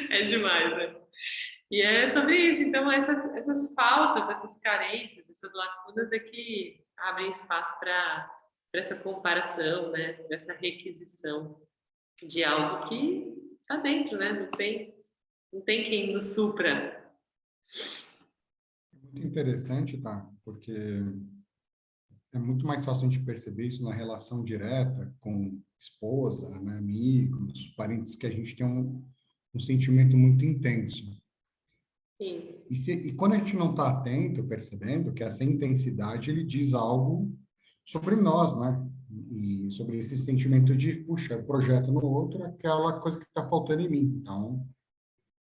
É demais, né? E é sobre isso. Então, essas faltas, essas carências, essas lacunas é que abrem espaço para essa comparação, né? Para essa requisição de algo que está dentro, né? Não tem quem nos supra. Muito interessante, tá? Porque é muito mais fácil a gente perceber isso na relação direta com esposa, né, amigos, parentes, que a gente tem um sentimento muito intenso. Sim. E quando a gente não está atento, percebendo que essa intensidade, ele diz algo sobre nós, né? e sobre esse sentimento de, puxa, eu projeto no outro aquela coisa que está faltando em mim. Então,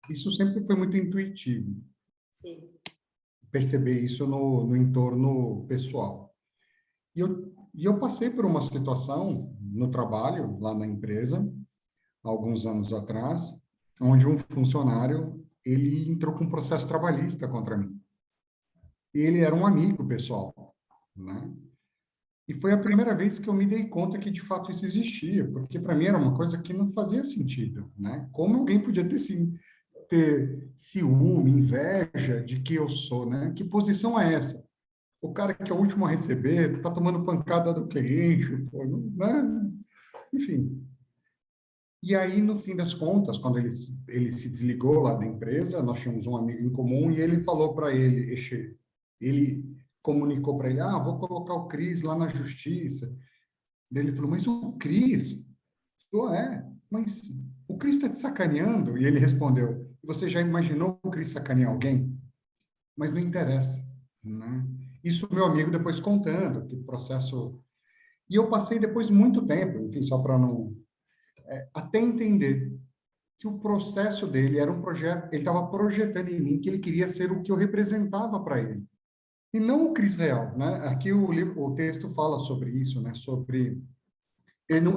isso sempre foi muito intuitivo, Sim. perceber isso no entorno pessoal. E eu passei por uma situação no trabalho, lá na empresa, alguns anos atrás, onde um funcionário, ele entrou com um processo trabalhista contra mim. E ele era um amigo pessoal, né? E foi a primeira vez que eu me dei conta que de fato isso existia, porque para mim era uma coisa que não fazia sentido, né? Como alguém podia ter ciúme, inveja de que eu sou, né? Que posição é essa? O cara que é o último a receber, está tomando pancada do cliente, pô, né? Enfim. E aí, no fim das contas, quando ele se desligou lá da empresa, nós tínhamos um amigo em comum e ele falou para ele comunicou para ele, vou colocar o Cris lá na justiça. Daí ele falou, mas o Cris? Mas o Cris está te sacaneando? E ele respondeu, você já imaginou o Cris sacanear alguém? Mas não interessa, né? Isso meu amigo depois contando, que o processo... E eu passei depois muito tempo, enfim, só para não... até entender que o processo dele era um projeto, ele estava projetando em mim que ele queria ser o que eu representava para ele. E não o Cris real, né? Aqui o texto fala sobre isso, né? Sobre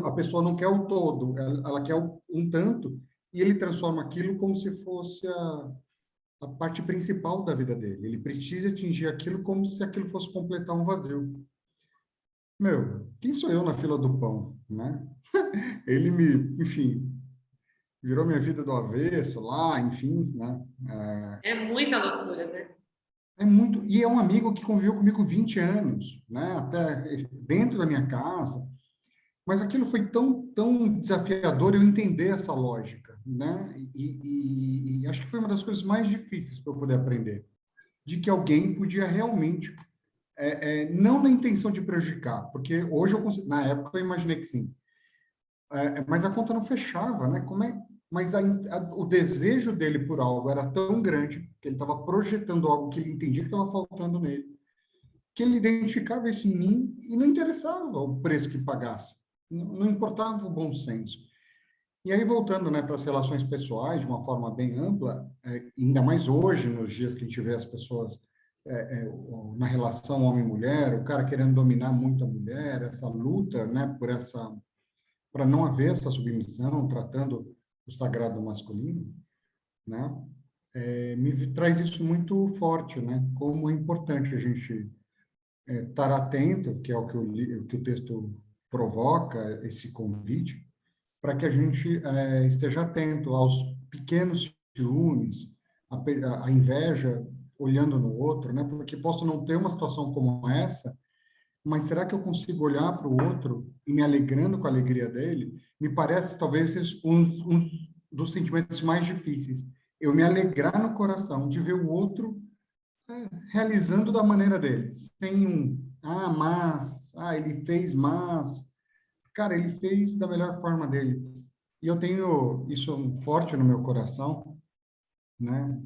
a pessoa não quer o todo, ela quer um tanto, e ele transforma aquilo como se fosse a parte principal da vida dele. Ele precisa atingir aquilo como se aquilo fosse completar um vazio. Meu, quem sou eu na fila do pão, né? Ele enfim, virou minha vida do avesso lá, enfim, né? É muita loucura, né? É muito, e é um amigo que conviveu comigo 20 anos, né? Até dentro da minha casa. Mas aquilo foi tão desafiador eu entender essa lógica, né? E acho que foi uma das coisas mais difíceis para eu poder aprender, de que alguém podia realmente, não na intenção de prejudicar, porque hoje na época eu imaginei que sim, mas a conta não fechava, né? Mas o desejo dele por algo era tão grande que ele estava projetando algo que ele entendia que estava faltando nele, que ele identificava isso em mim e não interessava o preço que pagasse. Não importava o bom senso. E aí, voltando, né, para as relações pessoais, de uma forma bem ampla, ainda mais hoje, nos dias que a gente vê as pessoas na relação homem-mulher, o cara querendo dominar muito a mulher, essa luta, né, para não haver essa submissão, tratando o sagrado masculino, né, traz isso muito forte, né, como é importante a gente estar atento, que é o que o texto provoca, esse convite, para que a gente esteja atento aos pequenos ciúmes, a inveja olhando no outro, né? Porque posso não ter uma situação como essa, mas será que eu consigo olhar para o outro e me alegrando com a alegria dele? Me parece talvez um dos sentimentos mais difíceis. Eu me alegrar no coração de ver o outro realizando da maneira dele, sem ele fez, mas, cara, ele fez da melhor forma dele. E eu tenho isso forte no meu coração, né?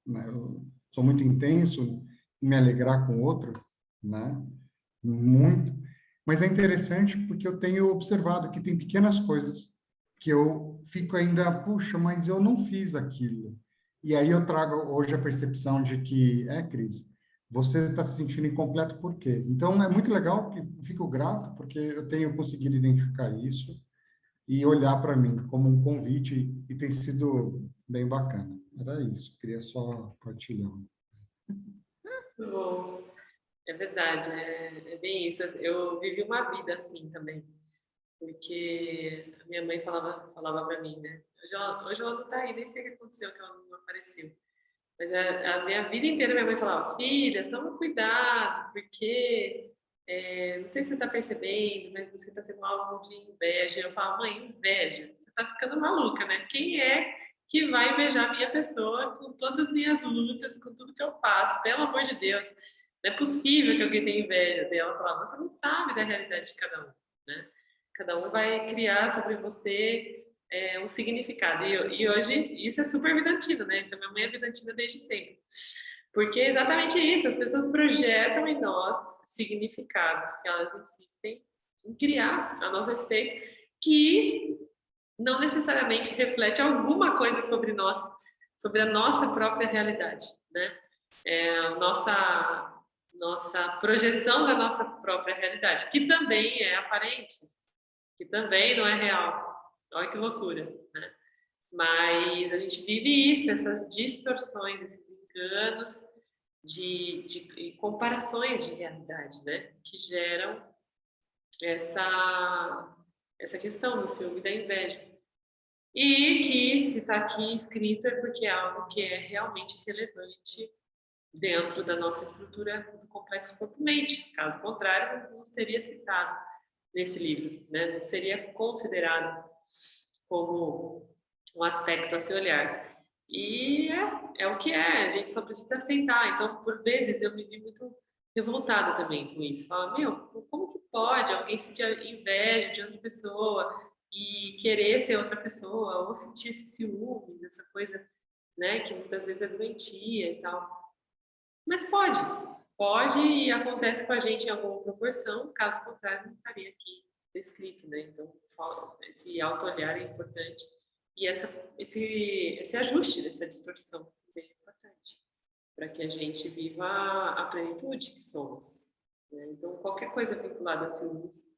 Eu sou muito intenso em me alegrar com o outro, né? Muito. Mas é interessante porque eu tenho observado que tem pequenas coisas que eu fico ainda, puxa, mas eu não fiz aquilo. E aí eu trago hoje a percepção de que, Cris, você está se sentindo incompleto por quê? Então, é muito legal, que fico grato, porque eu tenho conseguido identificar isso e olhar para mim como um convite, e tem sido bem bacana. Era isso, queria só partilhar. Muito bom. É verdade, é bem isso. Eu vivi uma vida assim também, porque a minha mãe falava para mim, né? Hoje ela não está aí, nem sei o que aconteceu, que ela não apareceu. Mas a minha vida inteira minha mãe falava, filha, toma cuidado, porque não sei se você está percebendo, mas você está sendo alvo de inveja. Eu falava, mãe, inveja? Você está ficando maluca, né? Quem é que vai invejar a minha pessoa com todas as minhas lutas, com tudo que eu faço? Pelo amor de Deus, não é possível que alguém tenha inveja dela. Falava, você não sabe da realidade de cada um, né? Cada um vai criar sobre você um significado. E hoje isso é super vidantina, né? Então minha mãe é vidantina desde sempre. Porque é exatamente isso, as pessoas projetam em nós significados que elas insistem em criar a nosso respeito, que não necessariamente reflete alguma coisa sobre nós, sobre a nossa própria realidade, né? Nossa projeção da nossa própria realidade, que também é aparente, que também não é real. Olha que loucura, né? Mas a gente vive isso, essas distorções, esses enganos de comparações de realidade, né? Que geram essa questão do ciúme e da inveja. E que, se está aqui escrito, é porque é algo que é realmente relevante dentro da nossa estrutura do complexo corpo-mente. Caso contrário, não teria citado nesse livro, né? Não seria considerado como um aspecto a se olhar. E é o que é, a gente só precisa aceitar. Então, por vezes, eu me vi muito revoltada também com isso. Fala, como que pode alguém sentir inveja de outra pessoa e querer ser outra pessoa, ou sentir esse ciúme, essa coisa, né, que muitas vezes é doentia e tal. Mas pode e acontece com a gente em alguma proporção, caso contrário, não estaria aqui descrito, né? Então, esse auto-olhar é importante e esse ajuste dessa distorção é bem importante para que a gente viva a plenitude que somos, né? Então, qualquer coisa vinculada a ciúmes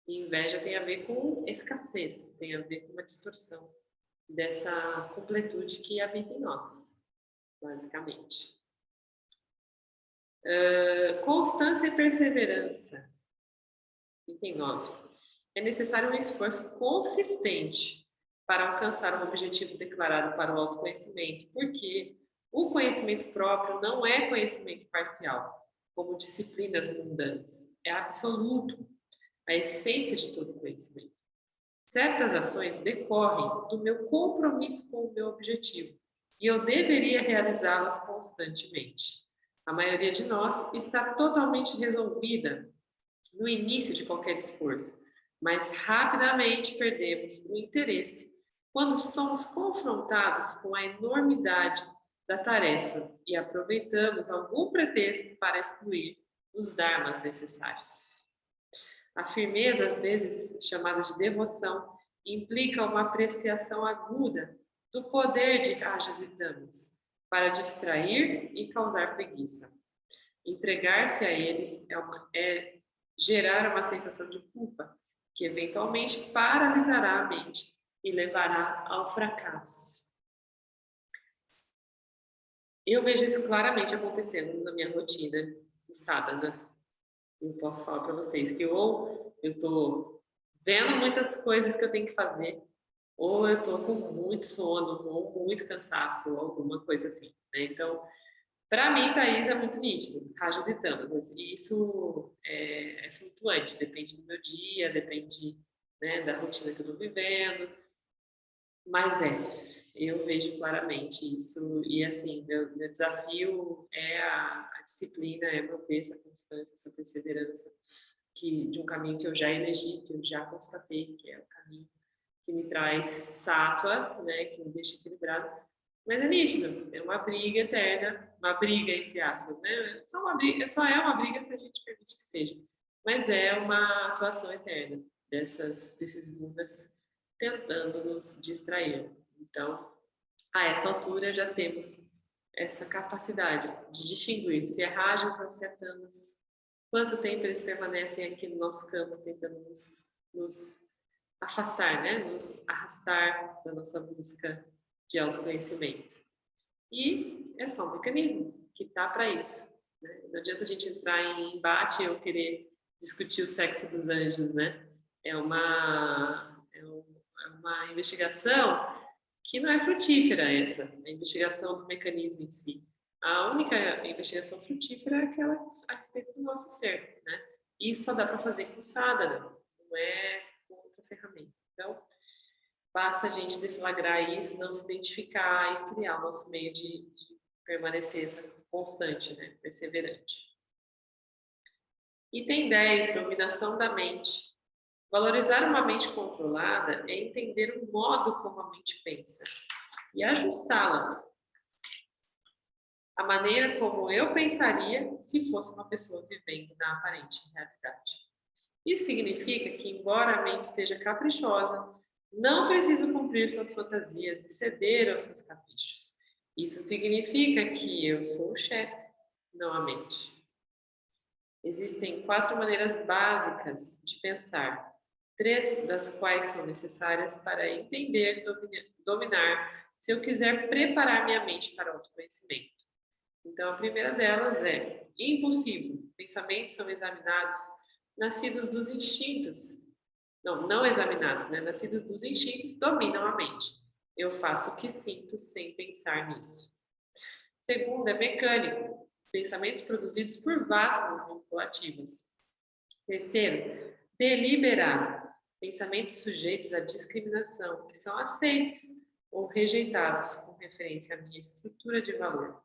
e inveja tem a ver com escassez, tem a ver com uma distorção dessa completude que habita em nós, basicamente. Constância e perseverança. Item 9. É necessário um esforço consistente para alcançar um objetivo declarado para o autoconhecimento, porque o conhecimento próprio não é conhecimento parcial, como disciplinas mundanas. É absoluto, a essência de todo conhecimento. Certas ações decorrem do meu compromisso com o meu objetivo, e eu deveria realizá-las constantemente. A maioria de nós está totalmente resolvida no início de qualquer esforço, mas rapidamente perdemos o interesse quando somos confrontados com a enormidade da tarefa e aproveitamos algum pretexto para excluir os dharmas necessários. A firmeza, às vezes chamada de devoção, implica uma apreciação aguda do poder de rajas e tamas para distrair e causar preguiça. Entregar-se a eles é gerar uma sensação de culpa, que eventualmente paralisará a mente e levará ao fracasso. Eu vejo isso claramente acontecendo na minha rotina do sadhana. Eu posso falar para vocês que ou eu estou vendo muitas coisas que eu tenho que fazer, ou eu estou com muito sono, ou muito cansaço, ou alguma coisa assim, né? Então, para mim, Thaís, é muito nítido, rajas e tamas. E isso é flutuante, depende do meu dia, depende, né, da rotina que eu estou vivendo. Mas eu vejo claramente isso. E assim, meu desafio é a disciplina, é manter essa constância, essa perseverança de um caminho que eu já elegi, que eu já constatei, que é o caminho que me traz sattva, né, que me deixa equilibrado. Mas é nítido, é uma briga eterna, uma briga entre aspas, né? Só é uma briga se a gente permite que seja. Mas é uma atuação eterna desses bundas tentando nos distrair. Então, a essa altura já temos essa capacidade de distinguir se é rajas ou se é tamas. Quanto tempo eles permanecem aqui no nosso campo tentando nos afastar, né? Nos arrastar da nossa busca de autoconhecimento. E é só um mecanismo que está para isso, né? Não adianta a gente entrar em embate ou querer discutir o sexo dos anjos, né? É uma investigação que não é frutífera essa, a investigação do mecanismo em si. A única investigação frutífera é aquela a respeito do nosso ser, né? E isso só dá para fazer com sadhana, não é com outra ferramenta. Então, basta a gente deflagrar isso, não se identificar e criar o nosso meio de permanecer essa constante, né? Perseverante. Item 10, dominação da mente. Valorizar uma mente controlada é entender o modo como a mente pensa e ajustá-la à maneira como eu pensaria se fosse uma pessoa vivendo na aparente realidade. Isso significa que, embora a mente seja caprichosa, não preciso cumprir suas fantasias e ceder aos seus caprichos. Isso significa que eu sou o chefe, não a mente. Existem 4 maneiras básicas de pensar, 3 das quais são necessárias para entender, dominar, se eu quiser preparar minha mente para o autoconhecimento. Então, a primeira delas é impulsivo. Pensamentos são examinados, nascidos dos instintos. Não examinados, né? Nascidos dos instintos dominam a mente. Eu faço o que sinto sem pensar nisso. Segundo, é mecânico. Pensamentos produzidos por vásculas vinculativas. Terceiro, deliberado. Pensamentos sujeitos à discriminação, que são aceitos ou rejeitados com referência à minha estrutura de valor.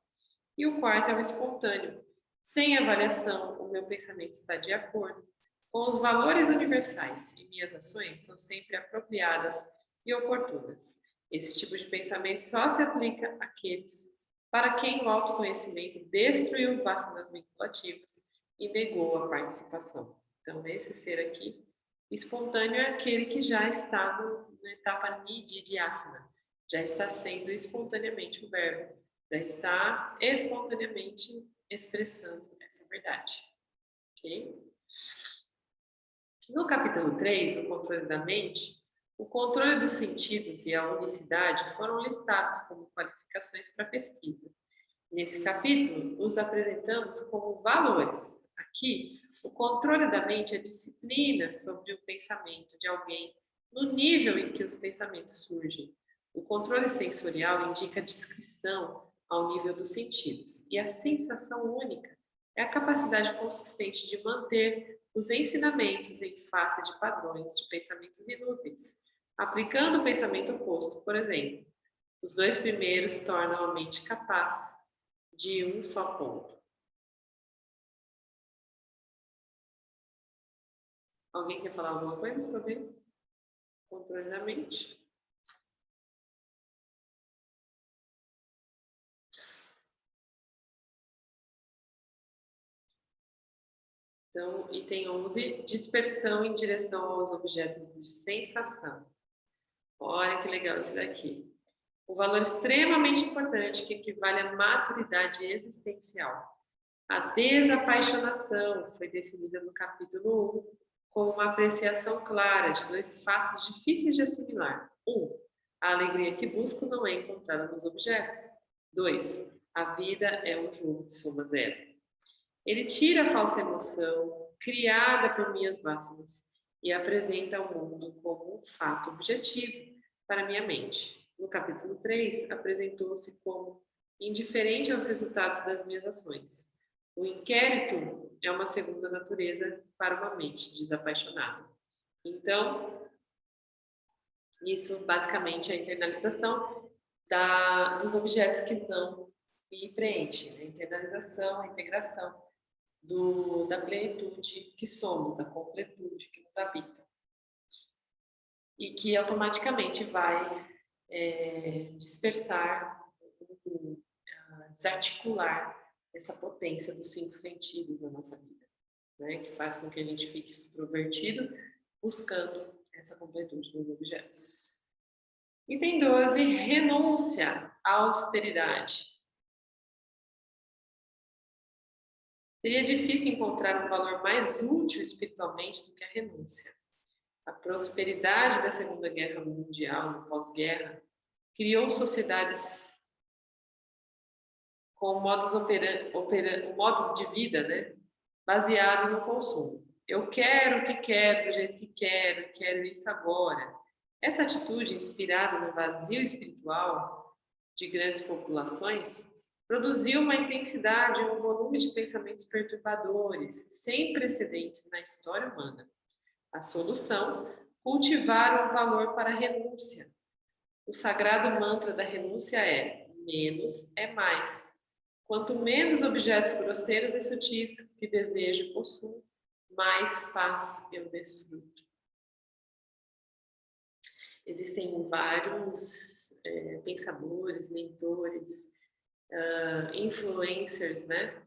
E o quarto é o espontâneo. Sem avaliação, o meu pensamento está de acordo com os valores universais e minhas ações são sempre apropriadas e oportunas. Esse tipo de pensamento só se aplica àqueles para quem o autoconhecimento destruiu vacinas vinculativas e negou a participação. Então, esse ser aqui, espontâneo, é aquele que já está na etapa nididhyasana, já está sendo espontaneamente o verbo, já está espontaneamente expressando essa verdade. Ok? No capítulo 3, o controle da mente, o controle dos sentidos e a unicidade foram listados como qualificações para pesquisa. Nesse capítulo, os apresentamos como valores. Aqui, o controle da mente é disciplina sobre o pensamento de alguém no nível em que os pensamentos surgem. O controle sensorial indica a descrição ao nível dos sentidos. E a sensação única é a capacidade consistente de manter os ensinamentos em face de padrões de pensamentos inúteis, aplicando o pensamento oposto, por exemplo. Os 2 primeiros tornam a mente capaz de um só ponto. Alguém quer falar alguma coisa sobre controle da mente? Então, item 11, dispersão em direção aos objetos de sensação. Olha que legal isso daqui. Um valor extremamente importante que equivale à maturidade existencial. A desapaixonação foi definida no capítulo 1 como uma apreciação clara de 2 fatos difíceis de assimilar. 1. A alegria que busco não é encontrada nos objetos. 2. A vida é um jogo de soma zero. Ele tira a falsa emoção criada por minhas vásanas e apresenta ao mundo como um fato objetivo para minha mente. No capítulo 3, apresentou-se como indiferente aos resultados das minhas ações. O inquérito é uma segunda natureza para uma mente desapaixonada. Então, isso basicamente é a internalização dos objetos que não me preenchem, a internalização, a integração da plenitude que somos, da completude que nos habita. E que automaticamente vai dispersar, desarticular essa potência dos 5 sentidos na nossa vida, né? Que faz com que a gente fique extrovertido, buscando essa completude nos objetos. Item 12, renúncia à austeridade. Seria difícil encontrar um valor mais útil espiritualmente do que a renúncia. A prosperidade da Segunda Guerra Mundial, no pós-guerra, criou sociedades com modos de vida, né, baseado no consumo. Eu quero o que quero, do jeito que quero isso agora. Essa atitude, inspirada no vazio espiritual de grandes populações, produziu uma intensidade e um volume de pensamentos perturbadores, sem precedentes na história humana. A solução, cultivar um valor para a renúncia. O sagrado mantra da renúncia é: menos é mais. Quanto menos objetos grosseiros e sutis que desejo e possuo, mais paz eu desfruto. Existem vários pensadores, mentores, influencers, né,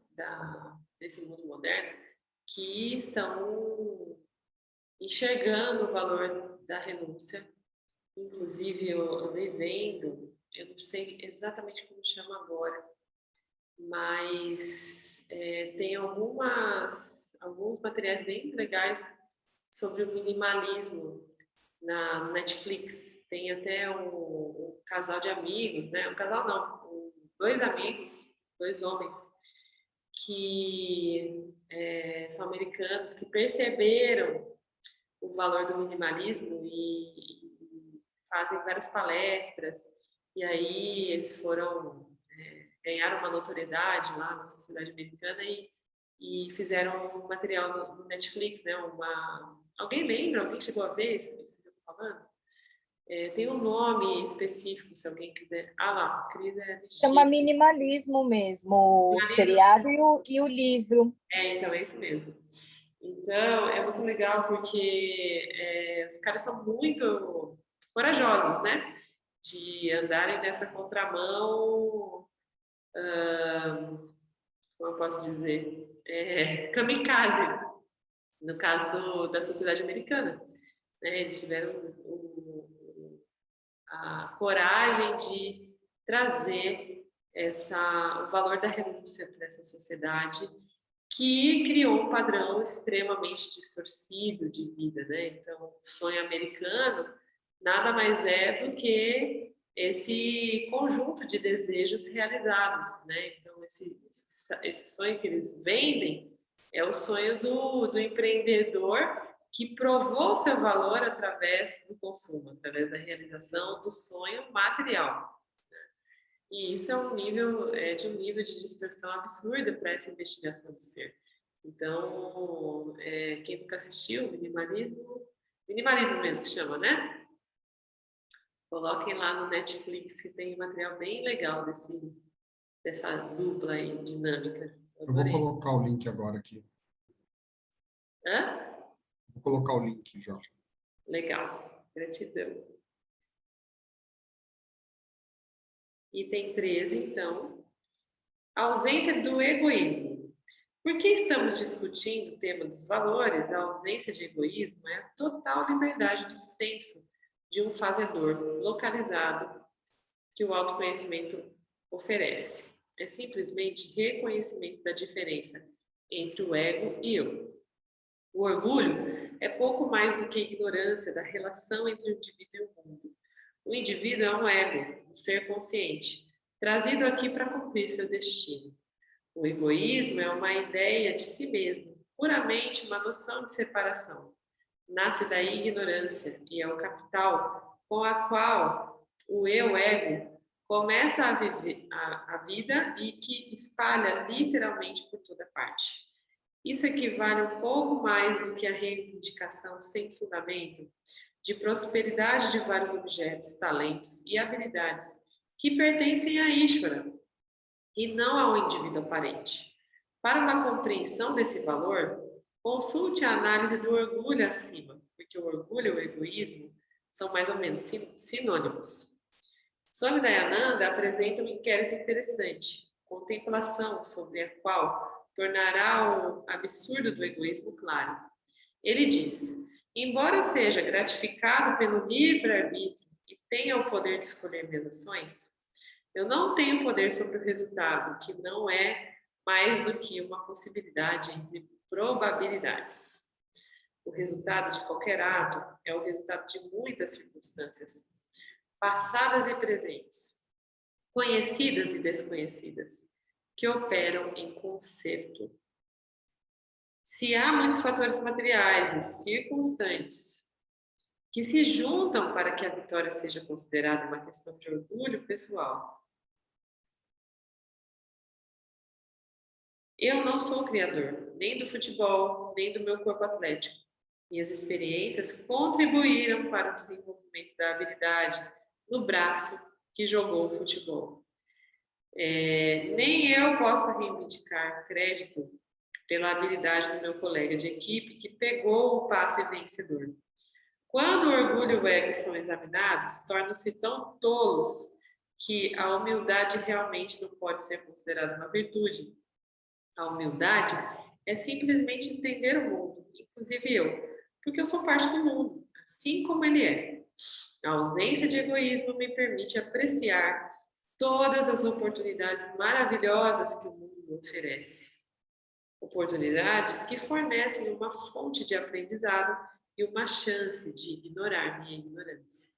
desse mundo moderno, que estão enxergando o valor da renúncia. Inclusive, eu andei vendo, eu não sei exatamente como chama agora, mas tem alguns materiais bem legais sobre o minimalismo na Netflix. Tem até um casal de amigos, né? Um casal não, dois amigos, dois homens, que são americanos, que perceberam o valor do minimalismo e fazem várias palestras, e aí eles ganharam uma notoriedade lá na sociedade americana e fizeram um material no Netflix, né? Alguém lembra? Alguém chegou a ver isso que eu estou falando? Tem um nome específico, se alguém quiser. Ah lá, Cris Chama Minimalismo mesmo, o seriado e o livro. Então, é isso mesmo. Então, é muito legal porque os caras são muito corajosos, né? De andarem nessa contramão, como eu posso dizer, kamikaze, no caso da sociedade americana. Né? Eles tiveram a coragem de trazer o valor da renúncia para essa sociedade que criou um padrão extremamente distorcido de vida, né? Então, o sonho americano nada mais é do que esse conjunto de desejos realizados, né? Então, esse sonho que eles vendem é o sonho do empreendedor que provou seu valor através do consumo, através da realização do sonho material. E isso é um nível de distorção absurda para essa investigação do ser. Então, quem nunca assistiu, minimalismo mesmo que chama, né? Coloquem lá no Netflix que tem material bem legal dessa dupla aí, dinâmica. Eu vou colocar o link agora aqui. Hã? Vou colocar o link já. Legal, gratidão. Item 13, então, a ausência do egoísmo. Por que estamos discutindo o tema dos valores? A ausência de egoísmo é a total liberdade do senso de um fazedor localizado que o autoconhecimento oferece. É simplesmente reconhecimento da diferença entre o ego e eu. O orgulho é pouco mais do que ignorância da relação entre o indivíduo e o mundo. O indivíduo é um ego, um ser consciente, trazido aqui para cumprir seu destino. O egoísmo é uma ideia de si mesmo, puramente uma noção de separação. Nasce da ignorância e é o capital com a qual o eu-ego começa a viver a vida e que espalha literalmente por toda parte. Isso equivale um pouco mais do que a reivindicação sem fundamento de prosperidade de vários objetos, talentos e habilidades que pertencem a Ishvara e não ao indivíduo aparente. Para uma compreensão desse valor, consulte a análise do orgulho acima, porque o orgulho e o egoísmo são mais ou menos sinônimos. Swami Dayananda apresenta um inquérito interessante, contemplação sobre a qual tornará o absurdo do egoísmo claro. Ele diz: embora eu seja gratificado pelo livre-arbítrio e tenha o poder de escolher minhas ações, eu não tenho poder sobre o resultado, que não é mais do que uma possibilidade entre probabilidades. O resultado de qualquer ato é o resultado de muitas circunstâncias, passadas e presentes, conhecidas e desconhecidas, que operam em concerto. Se há muitos fatores materiais e circunstantes que se juntam para que a vitória seja considerada uma questão de orgulho pessoal, eu não sou o criador, nem do futebol, nem do meu corpo atlético. Minhas experiências contribuíram para o desenvolvimento da habilidade no braço que jogou o futebol. Nem eu posso reivindicar crédito pela habilidade do meu colega de equipe que pegou o passe vencedor. Quando o orgulho e o ego são examinados, tornam-se tão tolos que a humildade realmente não pode ser considerada uma virtude. A humildade é simplesmente entender o mundo, inclusive eu, porque eu sou parte do mundo, assim como ele é. A ausência de egoísmo me permite apreciar todas as oportunidades maravilhosas que o mundo oferece. Oportunidades que fornecem uma fonte de aprendizado e uma chance de ignorar minha ignorância.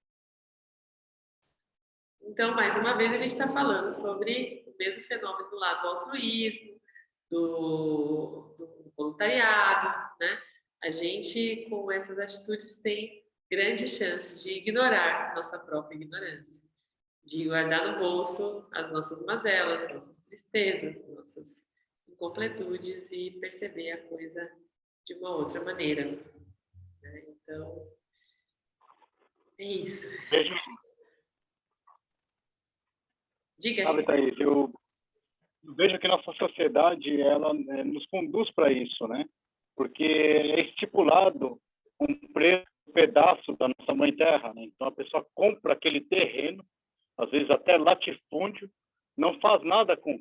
Então, mais uma vez, a gente está falando sobre o mesmo fenômeno do lado do altruísmo, do voluntariado, né? A gente, com essas atitudes, tem grandes chances de ignorar nossa própria ignorância, de guardar no bolso as nossas mazelas, nossas tristezas, nossas incompletudes e perceber a coisa de uma outra maneira, né? Então, é isso. Diga. Sabe, Thaís, eu vejo que nossa sociedade, ela nos conduz para isso, né? Porque é estipulado um preço, um pedaço da nossa mãe terra, né? Então a pessoa compra aquele terreno, às vezes até latifúndio, não faz nada com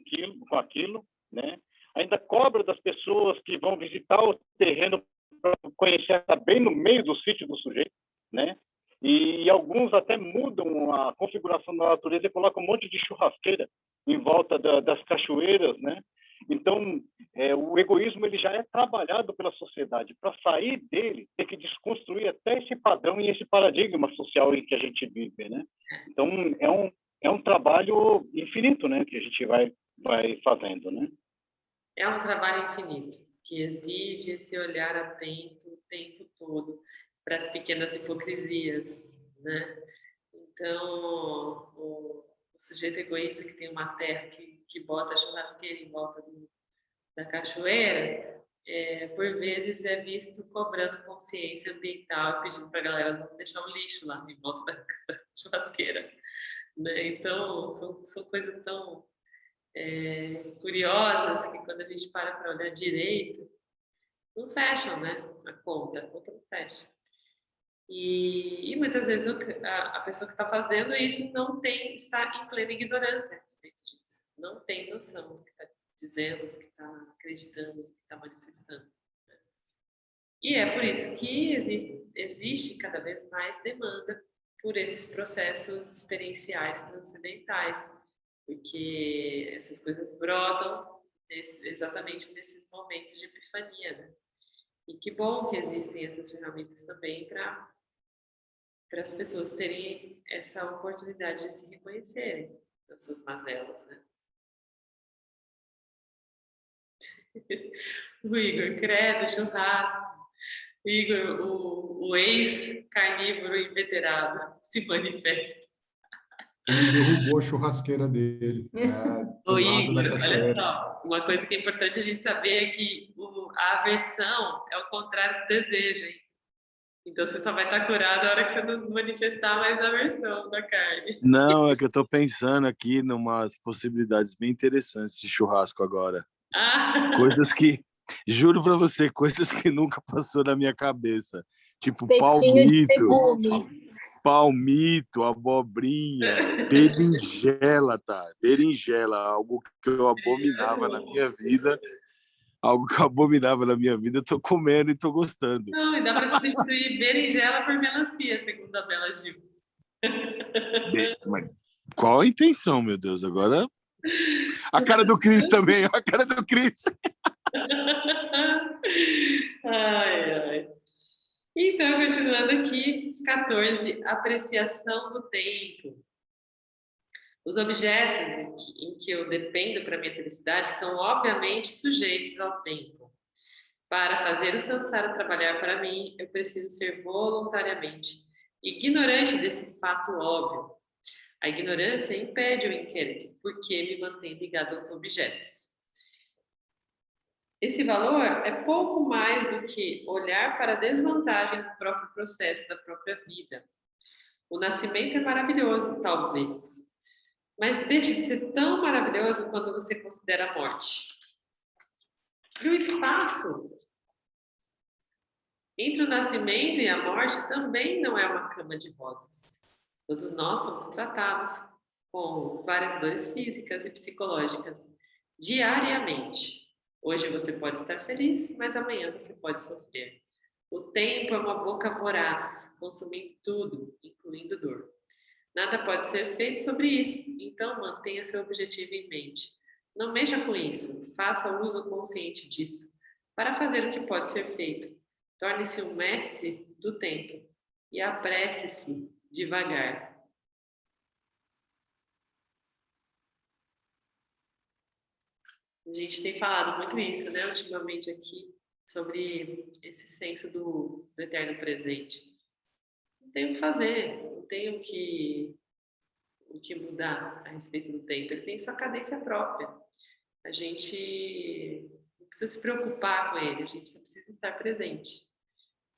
aquilo, né? Ainda cobra das pessoas que vão visitar o terreno para conhecer, está bem no meio do sítio do sujeito, né? E alguns até mudam a configuração da natureza e colocam um monte de churrasqueira em volta das cachoeiras, né? Então, o egoísmo ele já é trabalhado pela sociedade. Para sair dele, tem que desconstruir até esse padrão e esse paradigma social em que a gente vive, né? Então, é um trabalho infinito, né? Que a gente vai fazendo, né? É um trabalho infinito, que exige esse olhar atento o tempo todo para as pequenas hipocrisias, né? Então, o sujeito egoísta que tem uma terra que bota a churrasqueira em volta da cachoeira, por vezes é visto cobrando consciência ambiental, pedindo para a galera não deixar o lixo lá em volta da churrasqueira, né? Então, são coisas tão curiosas que quando a gente para olhar direito, não fecham, né? A conta não fecha. E muitas vezes a pessoa que está fazendo isso está em plena ignorância a respeito disso. Não tem noção do que está dizendo, do que está acreditando, do que está manifestando. E é por isso que existe cada vez mais demanda por esses processos experienciais transcendentais, porque essas coisas brotam exatamente nesses momentos de epifania, né? E que bom que existem essas ferramentas também para as pessoas terem essa oportunidade de se reconhecerem nas suas mazelas, né? O Igor, credo, churrasco. O Igor, o ex-carnívoro inveterado, se manifesta. Ele derrubou a churrasqueira dele, do O lado da Igor, olha cachoeira. só, uma coisa que é importante a gente saber é que a aversão é o contrário do desejo, hein? Então você só vai estar curado a hora que você não manifestar mais a aversão da carne. Não, é que eu tô pensando aqui em umas possibilidades bem interessantes de churrasco agora. Coisas que, juro pra você, coisas que nunca passou na minha cabeça. Tipo palmito, abobrinha, berinjela, tá? Berinjela, algo que eu abominava na minha vida. Algo que eu abominava na minha vida, eu tô comendo e tô gostando. Não, e dá para substituir berinjela por melancia, segundo a Bela Gil. Mas qual a intenção, meu Deus? Agora... A cara do Cris também, a cara do Cris. Ai, ai. Então, continuando aqui, 14, apreciação do tempo. Os objetos em que eu dependo para minha felicidade são, obviamente, sujeitos ao tempo. Para fazer o samsara trabalhar para mim, eu preciso ser voluntariamente ignorante desse fato óbvio. A ignorância impede o inquérito, porque me mantém ligado aos objetos. Esse valor é pouco mais do que olhar para a desvantagem do próprio processo, da própria vida. O nascimento é maravilhoso, talvez, mas deixa de ser tão maravilhoso quando você considera a morte. E o espaço entre o nascimento e a morte também não é uma cama de rosas. Todos nós somos tratados com várias dores físicas e psicológicas diariamente. Hoje você pode estar feliz, mas amanhã você pode sofrer. O tempo é uma boca voraz, consumindo tudo, incluindo dor. Nada pode ser feito sobre isso, então mantenha seu objetivo em mente. Não mexa com isso, faça uso consciente disso, para fazer o que pode ser feito. Torne-se um mestre do tempo e apresse-se devagar. A gente tem falado muito isso, né, ultimamente aqui, sobre esse senso do eterno presente. Não tem o que fazer, não tem o que mudar a respeito do tempo. Ele tem sua cadência própria. A gente não precisa se preocupar com ele, a gente só precisa estar presente.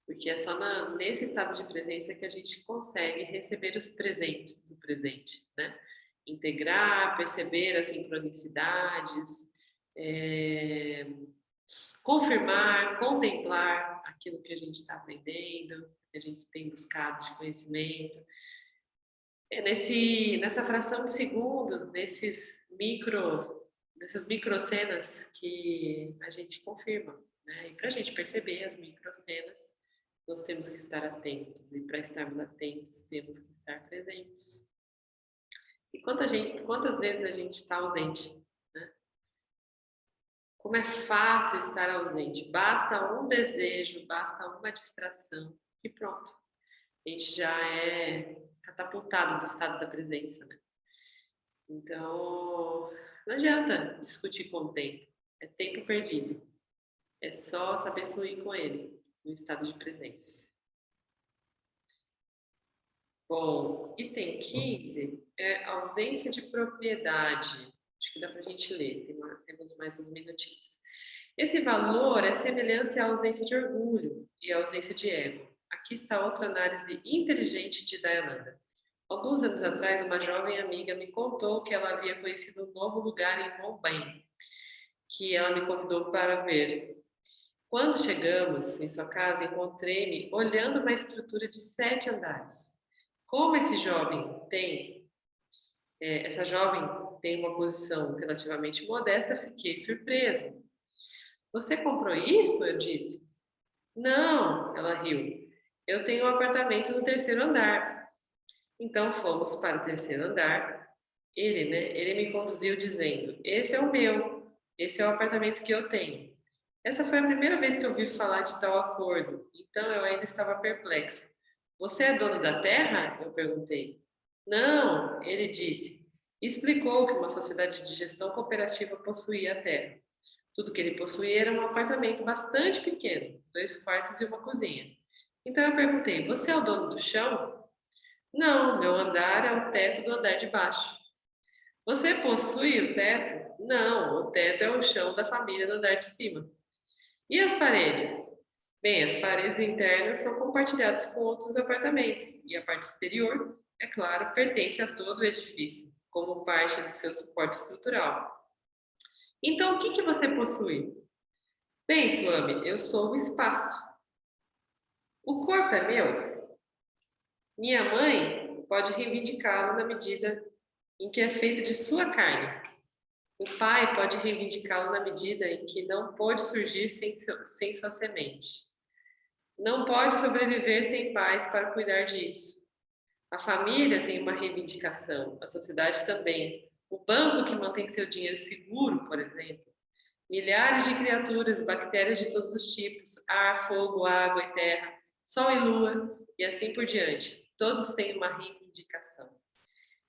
Porque é só nesse estado de presença que a gente consegue receber os presentes do presente, né? Integrar, perceber as sincronicidades, confirmar, contemplar aquilo que a gente está aprendendo, que a gente tem buscado de conhecimento. Nessa fração de segundos, nessas microcenas que a gente confirma, né? E para a gente perceber as microcenas, nós temos que estar atentos, e para estarmos atentos, temos que estar presentes. E quantas vezes a gente está ausente, né? Como é fácil estar ausente, basta um desejo, basta uma distração e pronto. A gente já é catapultado do estado da presença, né? Então, não adianta discutir com o tempo, é tempo perdido. É só saber fluir com ele, no estado de presença. Bom, item 15 é ausência de propriedade. Acho que dá para a gente ler, temos mais uns minutinhos. Esse valor é semelhante à ausência de orgulho e à ausência de ego. Aqui está outra análise inteligente de Dayananda. Alguns anos atrás, uma jovem amiga me contou que ela havia conhecido um novo lugar em Mumbai, que ela me convidou para ver. Quando chegamos em sua casa, encontrei-me olhando uma estrutura de 7 andares. Como essa jovem tem uma posição relativamente modesta, fiquei surpreso. Você comprou isso? Eu disse. Não, ela riu. Eu tenho um apartamento no 3º andar. Então fomos para o 3º andar. Ele me conduziu dizendo: esse é o meu, esse é o apartamento que eu tenho. Essa foi a primeira vez que eu ouvi falar de tal acordo, então eu ainda estava perplexo. Você é dono da terra? Eu perguntei. Não, ele disse. Explicou que uma sociedade de gestão cooperativa possuía a terra. Tudo que ele possuía era um apartamento bastante pequeno, 2 quartos e uma cozinha. Então eu perguntei: você é o dono do chão? Não, meu andar é o teto do andar de baixo. Você possui o teto? Não, o teto é o chão da família do andar de cima. E as paredes? Bem, as paredes internas são compartilhadas com outros apartamentos e a parte exterior, é claro, pertence a todo o edifício, como parte do seu suporte estrutural. Então, o que você possui? Bem, Swami, eu sou o espaço. O corpo é meu? Minha mãe pode reivindicá-lo na medida em que é feito de sua carne. O pai pode reivindicá-lo na medida em que não pode surgir sem sua semente. Não pode sobreviver sem pais para cuidar disso. A família tem uma reivindicação, a sociedade também. O banco que mantém seu dinheiro seguro, por exemplo. Milhares de criaturas, bactérias de todos os tipos, ar, fogo, água e terra, sol e lua, e assim por diante. Todos têm uma reivindicação.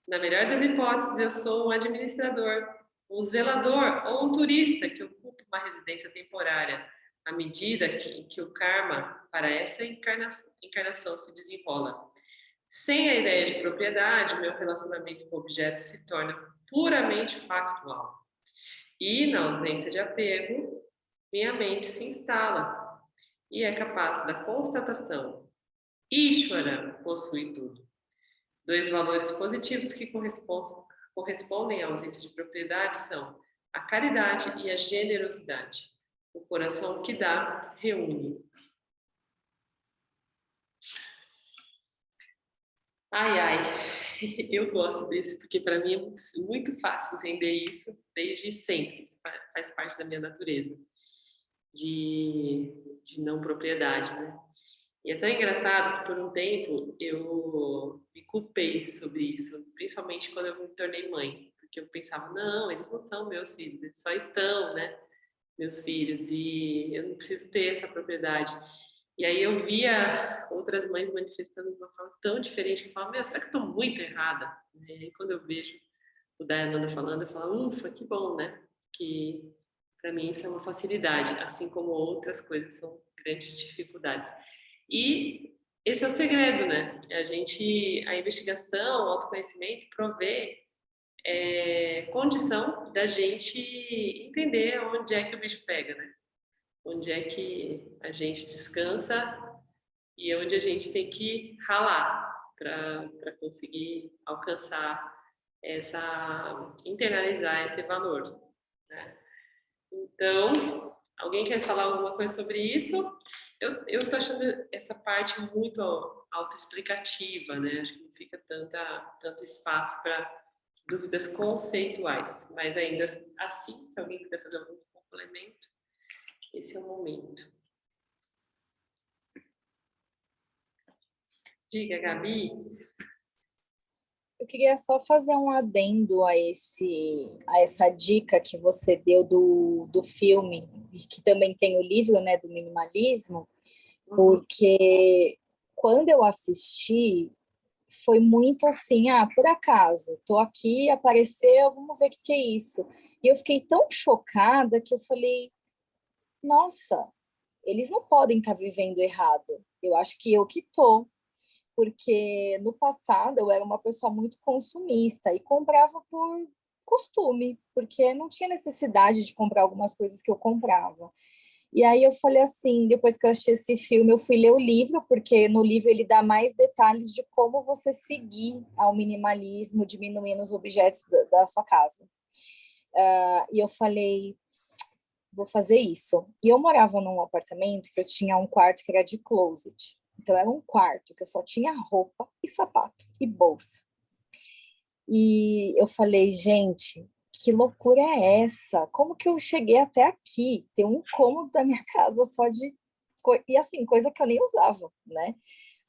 Na melhor das hipóteses, eu sou um administrador, um zelador ou um turista que ocupa uma residência temporária, à medida que o karma para essa encarnação se desenrola. Sem a ideia de propriedade, meu relacionamento com objetos se torna puramente factual. E, na ausência de apego, minha mente se instala e é capaz da constatação. Ishvara possui tudo. 2 valores positivos que correspondem à ausência de propriedade são a caridade e a generosidade. O coração que dá, reúne. Ai, ai, eu gosto desse, porque para mim é muito fácil entender isso desde sempre. Isso faz parte da minha natureza de não propriedade, né? E é tão engraçado que por um tempo eu me culpei sobre isso, principalmente quando eu me tornei mãe, porque eu pensava, não, eles não são meus filhos, eles só estão, né, meus filhos, e eu não preciso ter essa propriedade. E aí eu via outras mães manifestando de uma forma tão diferente que eu falava, meu, será que eu estou muito errada? E aí quando eu vejo o Dayananda falando, eu falo, ufa, que bom, né? Que para mim isso é uma facilidade, assim como outras coisas são grandes dificuldades. E esse é o segredo, né? A investigação, o autoconhecimento provê condição da gente entender onde é que o bicho pega, né? Onde é que a gente descansa e onde a gente tem que ralar para conseguir alcançar internalizar esse valor, né? Então, alguém quer falar alguma coisa sobre isso? Eu tô achando essa parte muito autoexplicativa, né? Acho que não fica tanto espaço para dúvidas conceituais, mas ainda assim, se alguém quiser fazer algum complemento, esse é o momento. Diga, Gabi. Eu queria só fazer um adendo a essa dica que você deu do filme, que também tem o livro, né, do minimalismo, porque quando eu assisti, foi muito assim, por acaso, tô aqui, apareceu, vamos ver o que é isso. E eu fiquei tão chocada que eu falei, nossa, eles não podem estar vivendo errado. Eu acho que eu que tô. Porque no passado eu era uma pessoa muito consumista e comprava por costume, porque não tinha necessidade de comprar algumas coisas que eu comprava. E aí eu falei assim, depois que eu assisti esse filme, eu fui ler o livro, porque no livro ele dá mais detalhes de como você seguir ao minimalismo, diminuindo os objetos da sua casa. E eu falei, vou fazer isso. E eu morava num apartamento que eu tinha um quarto que era de closet. Então, era um quarto que eu só tinha roupa e sapato e bolsa. E eu falei, gente, que loucura é essa? Como que eu cheguei até aqui? Tem um cômodo da minha casa só de... E assim, coisa que eu nem usava, né?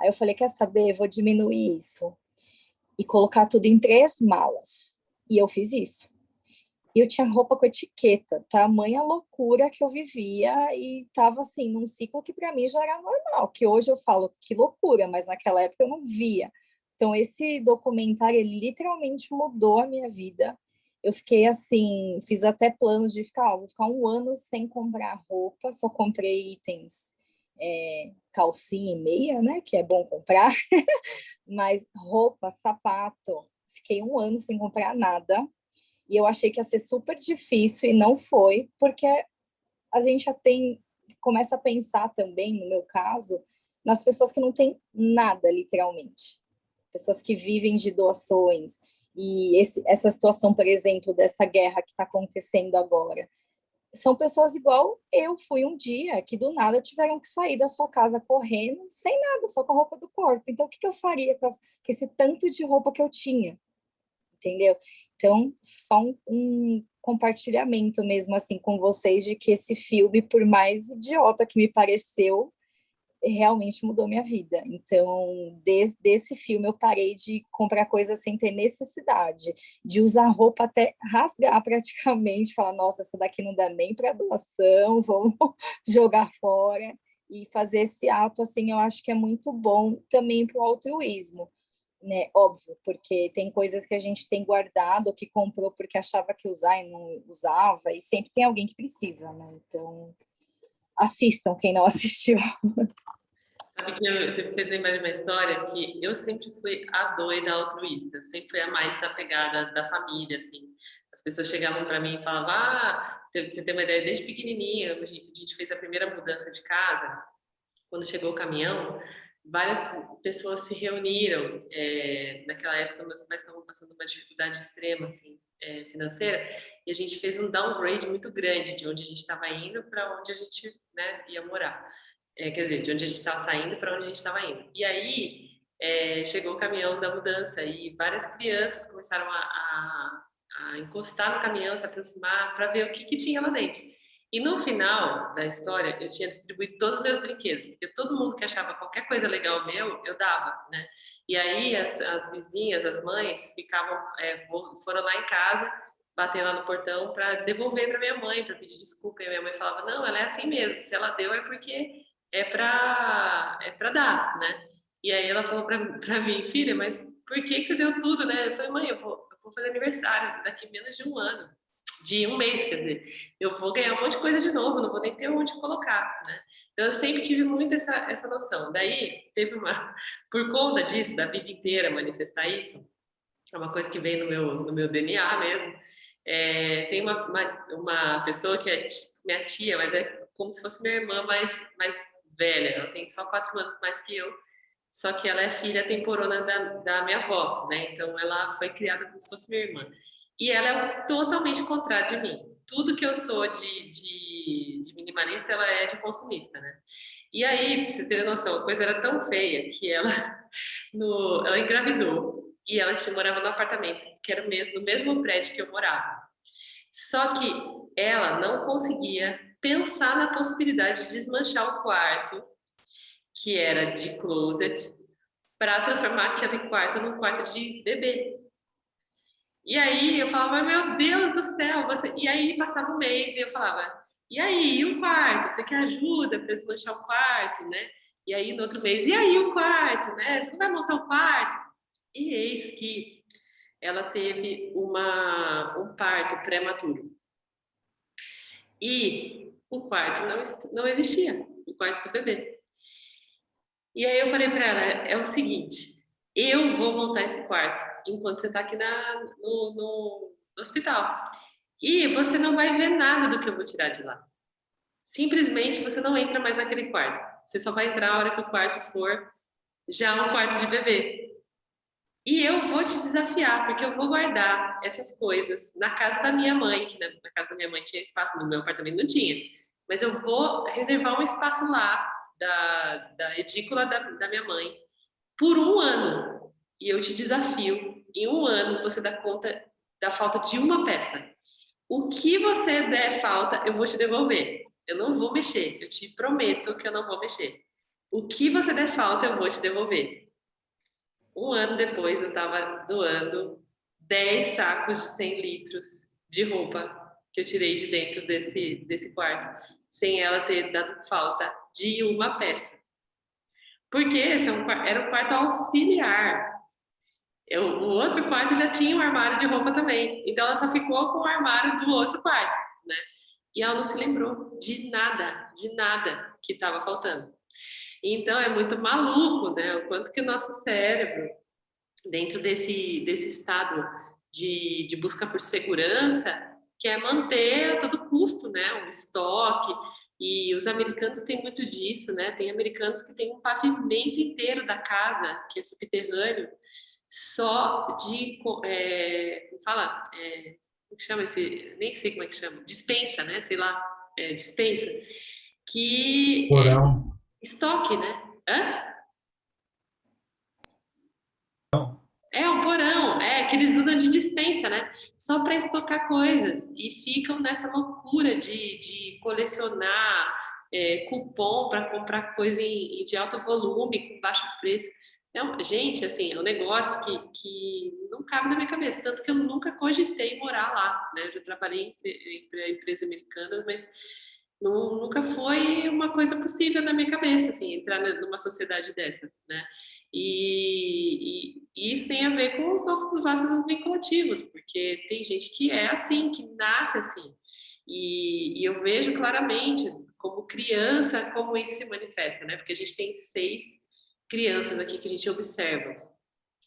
Aí eu falei, quer saber? Vou diminuir isso. E colocar tudo em 3 malas. E eu fiz isso. E eu tinha roupa com etiqueta, tamanha loucura que eu vivia e estava assim, num ciclo que para mim já era normal, que hoje eu falo que loucura, mas naquela época eu não via. Então esse documentário, ele literalmente mudou a minha vida. Eu fiquei assim, fiz até planos de ficar, vou ficar 1 ano sem comprar roupa, só comprei itens, calcinha e meia, né, que é bom comprar, mas roupa, sapato, fiquei 1 ano sem comprar nada. E eu achei que ia ser super difícil e não foi, porque a gente já começa a pensar também, no meu caso, nas pessoas que não têm nada, literalmente. Pessoas que vivem de doações. E essa situação, por exemplo, dessa guerra que está acontecendo agora. São pessoas igual eu fui um dia, que do nada tiveram que sair da sua casa correndo, sem nada, só com a roupa do corpo. Então, o que eu faria com esse tanto de roupa que eu tinha? Entendeu? Então, só um compartilhamento mesmo assim com vocês de que esse filme, por mais idiota que me pareceu, realmente mudou minha vida. Então, desde esse filme eu parei de comprar coisas sem ter necessidade, de usar roupa até rasgar praticamente, falar, nossa, essa daqui não dá nem para doação, vamos jogar fora. E fazer esse ato, assim, eu acho que é muito bom também para o altruísmo. Né, óbvio, porque tem coisas que a gente tem guardado ou que comprou porque achava que usar e não usava, e sempre tem alguém que precisa, né? Então, assistam quem não assistiu. Sabe que você me fez lembrar de uma história que eu sempre fui a doida altruísta, sempre fui a mais desapegada da família, assim. As pessoas chegavam para mim e falavam, você tem uma ideia, desde pequenininha, a gente fez a primeira mudança de casa, quando chegou o caminhão, várias pessoas se reuniram. Naquela época, meus pais estavam passando uma dificuldade extrema, assim, financeira, e a gente fez um downgrade muito grande de onde a gente estava indo para onde a gente, né, ia morar. Quer dizer, de onde a gente estava saindo para onde a gente estava indo. E aí chegou o caminhão da mudança e várias crianças começaram a encostar no caminhão, se aproximar para ver o que tinha lá dentro. E no final da história, eu tinha distribuído todos os meus brinquedos, porque todo mundo que achava qualquer coisa legal meu, eu dava, né? E aí as vizinhas, as mães, foram lá em casa, bater lá no portão para devolver para minha mãe, para pedir desculpa. E minha mãe falava: não, ela é assim mesmo, se ela deu é porque é para dar, né? E aí ela falou para mim: filha, mas por que você deu tudo, né? Eu falei: mãe, eu vou fazer aniversário daqui menos de um ano. De um mês, quer dizer, eu vou ganhar um monte de coisa de novo, não vou nem ter onde colocar, né? Então, eu sempre tive muito essa noção. Daí, por conta disso, da vida inteira manifestar isso, é uma coisa que vem no meu DNA mesmo. Tem uma pessoa que é minha tia, mas é como se fosse minha irmã mais velha, ela tem só 4 anos mais que eu, só que ela é filha temporona da minha avó, né? Então, ela foi criada como se fosse minha irmã. E ela é totalmente contrária de mim. Tudo que eu sou de minimalista, ela é de consumista, né? E aí, pra você ter noção, a coisa era tão feia que ela engravidou e ela morava no apartamento, que era no mesmo prédio que eu morava. Só que ela não conseguia pensar na possibilidade de desmanchar o quarto, que era de closet, para transformar aquele quarto num quarto de bebê. E aí eu falava: meu Deus do céu, você... E aí passava um mês e eu falava: e aí, e o quarto? Você quer ajuda para desmanchar o quarto, né? E aí no outro mês: e aí o quarto, né? Você não vai montar o quarto? E eis que ela teve um parto prematuro. E o quarto não existia, o quarto do bebê. E aí eu falei para ela: é o seguinte, eu vou montar esse quarto enquanto você está aqui no hospital. E você não vai ver nada do que eu vou tirar de lá. Simplesmente você não entra mais naquele quarto. Você só vai entrar a hora que o quarto for já um quarto de bebê. E eu vou te desafiar, porque eu vou guardar essas coisas na casa da minha mãe, que na casa da minha mãe tinha espaço, no meu apartamento não tinha. Mas eu vou reservar um espaço lá, da edícula da minha mãe, por um ano. E eu te desafio, em um ano você dá conta da falta de uma peça. O que você der falta, eu vou te devolver. Eu não vou mexer, eu te prometo que eu não vou mexer. O que você der falta, eu vou te devolver. Um ano depois, eu estava doando 10 sacos de 100 litros de roupa que eu tirei de dentro desse quarto, sem ela ter dado falta de uma peça. Porque era um quarto auxiliar. O outro quarto já tinha um armário de roupa também. Então, ela só ficou com o armário do outro quarto, né? E ela não se lembrou de nada que estava faltando. Então, é muito maluco, né? O quanto que o nosso cérebro, dentro desse estado de busca por segurança, quer manter a todo custo, né? Um estoque. E os americanos têm muito disso, né? Tem americanos que têm um pavimento inteiro da casa, que é subterrâneo, só de, como que chama esse, nem sei como é que chama, dispensa, né? Sei lá, dispensa, que Porão. estoque, né? Hã? Não. É um porão, que eles usam de dispensa, né? Só para estocar coisas e ficam nessa loucura de colecionar cupom para comprar coisa de alto volume, com baixo preço. Gente, assim, é um negócio que não cabe na minha cabeça, tanto que eu nunca cogitei morar lá, né? Eu já trabalhei em empresa americana, mas nunca foi uma coisa possível na minha cabeça, assim, entrar numa sociedade dessa, né? E isso tem a ver com os nossos vasos vinculativos, porque tem gente que é assim, que nasce assim. E eu vejo claramente, como criança, como isso se manifesta, né? Porque a gente tem 6 crianças aqui que a gente observa.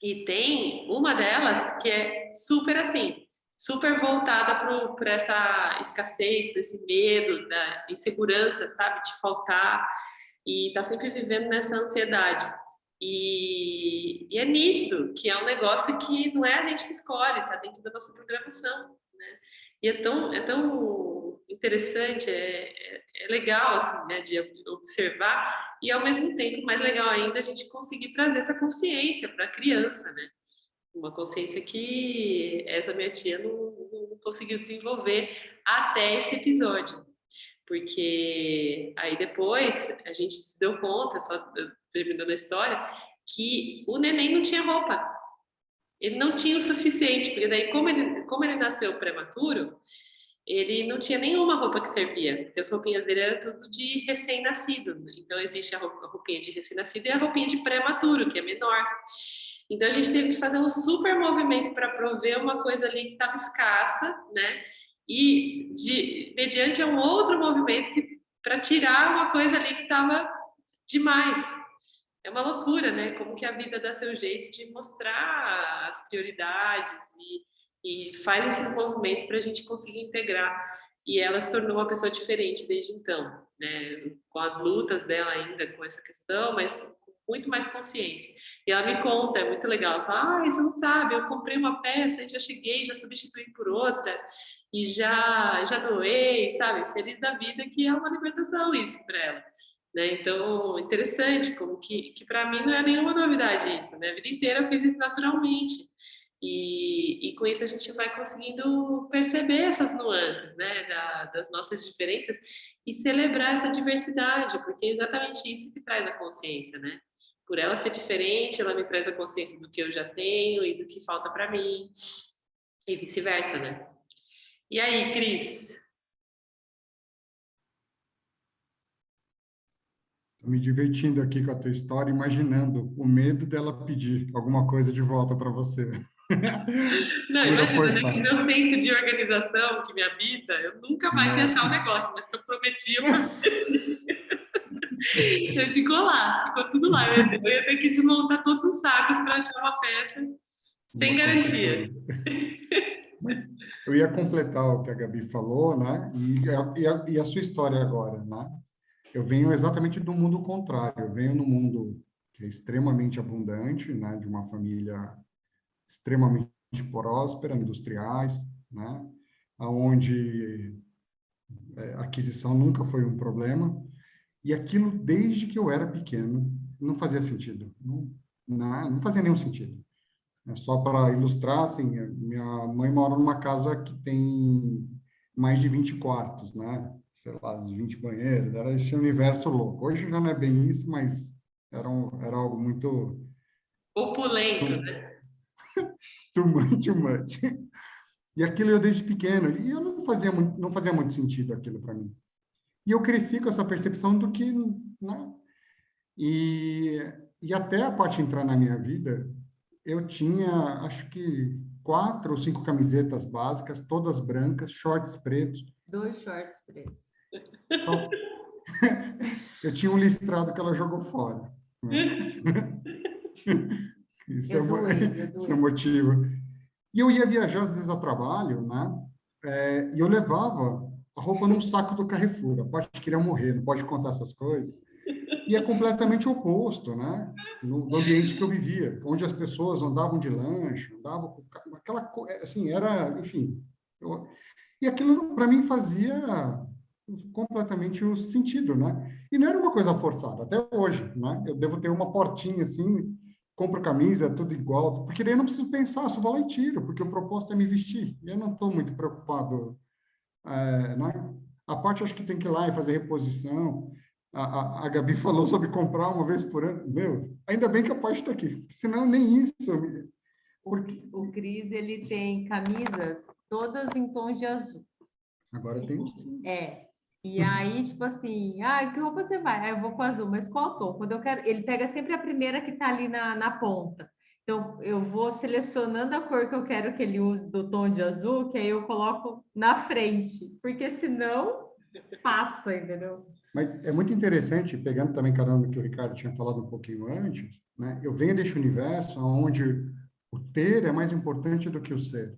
E tem uma delas que é super assim, super voltada para essa escassez, para esse medo, da insegurança, sabe? De faltar. E tá sempre vivendo nessa ansiedade. E é nítido que é um negócio que não é a gente que escolhe, tá dentro da nossa programação, né? E é tão interessante, é legal, assim, né, de observar, e ao mesmo tempo, mais legal ainda, a gente conseguir trazer essa consciência para a criança, né? Uma consciência que essa minha tia não conseguiu desenvolver até esse episódio. porque aí depois a gente se deu conta, só terminando a história, que o neném não tinha roupa. Ele não tinha o suficiente, porque daí, como ele nasceu prematuro, ele não tinha nenhuma roupa que servia, porque as roupinhas dele eram tudo de recém-nascido. Então, existe a roupinha de recém-nascido e a roupinha de prematuro, que é menor. Então, a gente teve que fazer um super movimento para prover uma coisa ali que estava escassa, né? E, mediante um outro movimento para tirar uma coisa ali que estava demais. É uma loucura, né? Como que a vida dá seu jeito de mostrar as prioridades e faz esses movimentos para a gente conseguir integrar. E ela se tornou uma pessoa diferente desde então, né? Com as lutas dela ainda com essa questão, mas com muito mais consciência. E ela me conta, é muito legal, ela fala, você não sabe, eu comprei uma peça e já cheguei, já substituí por outra, e já doei, sabe? Feliz da vida, que é uma libertação isso para ela. Né? Então, interessante, como que para mim não é nenhuma novidade isso, né? A vida inteira eu fiz isso naturalmente. E com isso a gente vai conseguindo perceber essas nuances, né, das nossas diferenças e celebrar essa diversidade, porque é exatamente isso que traz a consciência, né? Por ela ser diferente, ela me traz a consciência do que eu já tenho e do que falta para mim, e vice-versa, né? E aí, Cris? Estou me divertindo aqui com a tua história, imaginando o medo dela pedir alguma coisa de volta para você. Não, Pura imagina, né, forçada. que meu senso de organização que me habita, eu nunca mais ia achar o negócio, mas que eu prometi, eu prometi. Então ficou lá, ficou tudo lá. Eu ia ter que desmontar todos os sacos para achar uma peça sem garantia. Mas eu ia completar o que a Gabi falou, né? E a sua história agora, né? Eu venho exatamente do mundo contrário. Eu venho no mundo que é extremamente abundante, né? De uma família extremamente próspera, industriais, né? Onde aquisição nunca foi um problema. E aquilo, desde que eu era pequeno, não fazia sentido. Não fazia nenhum sentido. É só para ilustrar, assim, minha mãe mora numa casa que tem mais de 20 quartos, né? Sei lá, 20 banheiros, era esse universo louco. Hoje já não é bem isso, mas era algo muito... Opulento, né? Too much. E aquilo eu desde pequeno, e eu não fazia muito sentido aquilo para mim. E eu cresci com essa percepção do que, né? E até a parte entrar na minha vida, eu tinha, acho que 4 ou 5 camisetas básicas, todas brancas, shorts pretos. 2 shorts pretos. Então, eu tinha um listrado que ela jogou fora. Né? Isso é motivo. E eu ia viajar, às vezes, a trabalho, né? E eu levava a roupa num saco do Carrefour. A parte queria morrer, não pode contar essas coisas. E é completamente oposto, né? No ambiente que eu vivia, onde as pessoas andavam de lanche, andavam com aquela, assim, era, enfim. E aquilo, para mim, fazia completamente o sentido, né? E não era uma coisa forçada, até hoje, né? Eu devo ter uma portinha, assim, compro camisa, tudo igual, porque daí eu não preciso pensar, só vou lá e tiro, porque o propósito é me vestir. E eu não estou muito preocupado, né? A parte, acho que tem que ir lá e fazer reposição. A Gabi falou sobre comprar uma vez por ano. Meu, ainda bem que a parte está aqui. Senão, nem isso. Porque... O Cris, ele tem camisas todas em tons de azul. Agora tem. E aí, tipo assim, que roupa você vai? Aí eu vou com azul, mas qual tom? Quando eu quero, ele pega sempre a primeira que tá ali na ponta. Então, eu vou selecionando a cor que eu quero que ele use do tom de azul, que aí eu coloco na frente. Porque senão, passa, entendeu? Mas é muito interessante, pegando também carona no que o Ricardo tinha falado um pouquinho antes, né? Eu venho deste universo onde o ter é mais importante do que o ser.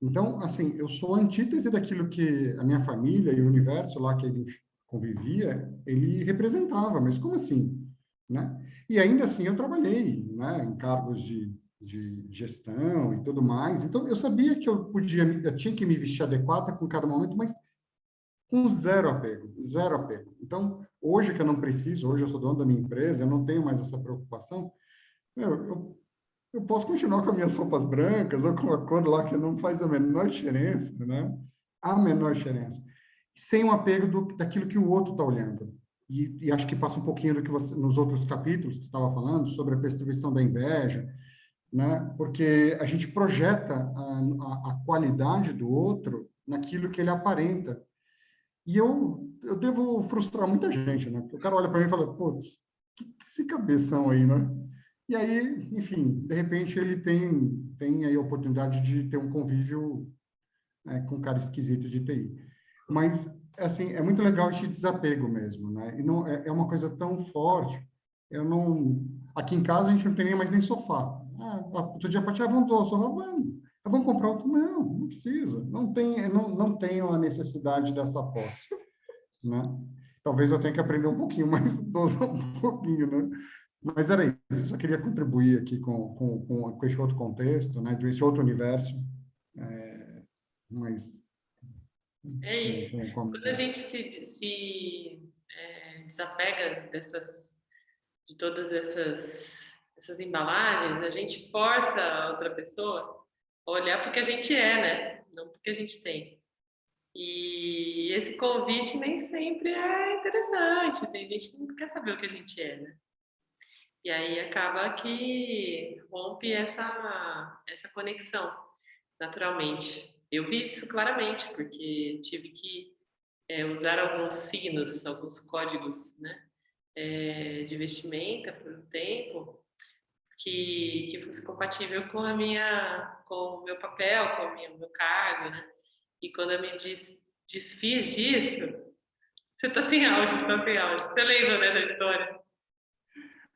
Então, assim, eu sou a antítese daquilo que a minha família e o universo lá que a gente convivia, ele representava. Mas como assim? Né? E ainda assim eu trabalhei, né, em cargos de gestão e tudo mais. Então, eu sabia que eu tinha que me vestir adequada com cada momento, mas com zero apego, zero apego. Então, hoje que eu não preciso, hoje eu sou dono da minha empresa, eu não tenho mais essa preocupação, eu posso continuar com as minhas roupas brancas ou com a cor lá que não faz a menor diferença, né? A menor diferença. sem o apego daquilo que o outro está olhando. E acho que passa um pouquinho do que você, nos outros capítulos que você estava falando, sobre a percepção da inveja, né? Porque a gente projeta a qualidade do outro naquilo que ele aparenta. E eu devo frustrar muita gente, né? Porque o cara olha para mim e fala, putz, que esse cabeção aí, né? E aí, enfim, de repente ele tem aí a oportunidade de ter um convívio, né, com um cara esquisito de TI. Mas, assim, é muito legal esse desapego mesmo, né? E não, é uma coisa tão forte. Eu não... Aqui em casa a gente não tem mais nem sofá. Outro dia, vamos ao sofá? Vamos comprar outro? Não precisa. Não tenho a necessidade dessa posse, né? Talvez eu tenha que aprender um pouquinho mais, dosar um pouquinho, né? Mas era isso. Eu só queria contribuir aqui com esse outro contexto, né? Desse outro universo. Mas... É isso. Quando a gente se desapega de todas essas embalagens, a gente força a outra pessoa a olhar para o que a gente é, né? Não para o que a gente tem. E esse convite nem sempre é interessante. Tem gente que não quer saber o que a gente é, né? E aí acaba que rompe essa conexão, naturalmente. Eu vi isso claramente, porque tive que usar alguns signos, alguns códigos, né, de vestimenta por um tempo, que fosse compatível com com o meu papel, com o meu cargo, né? E quando eu me desfiz disso, você tá sem áudio, você tá sem áudio. Você lembra, né, da história?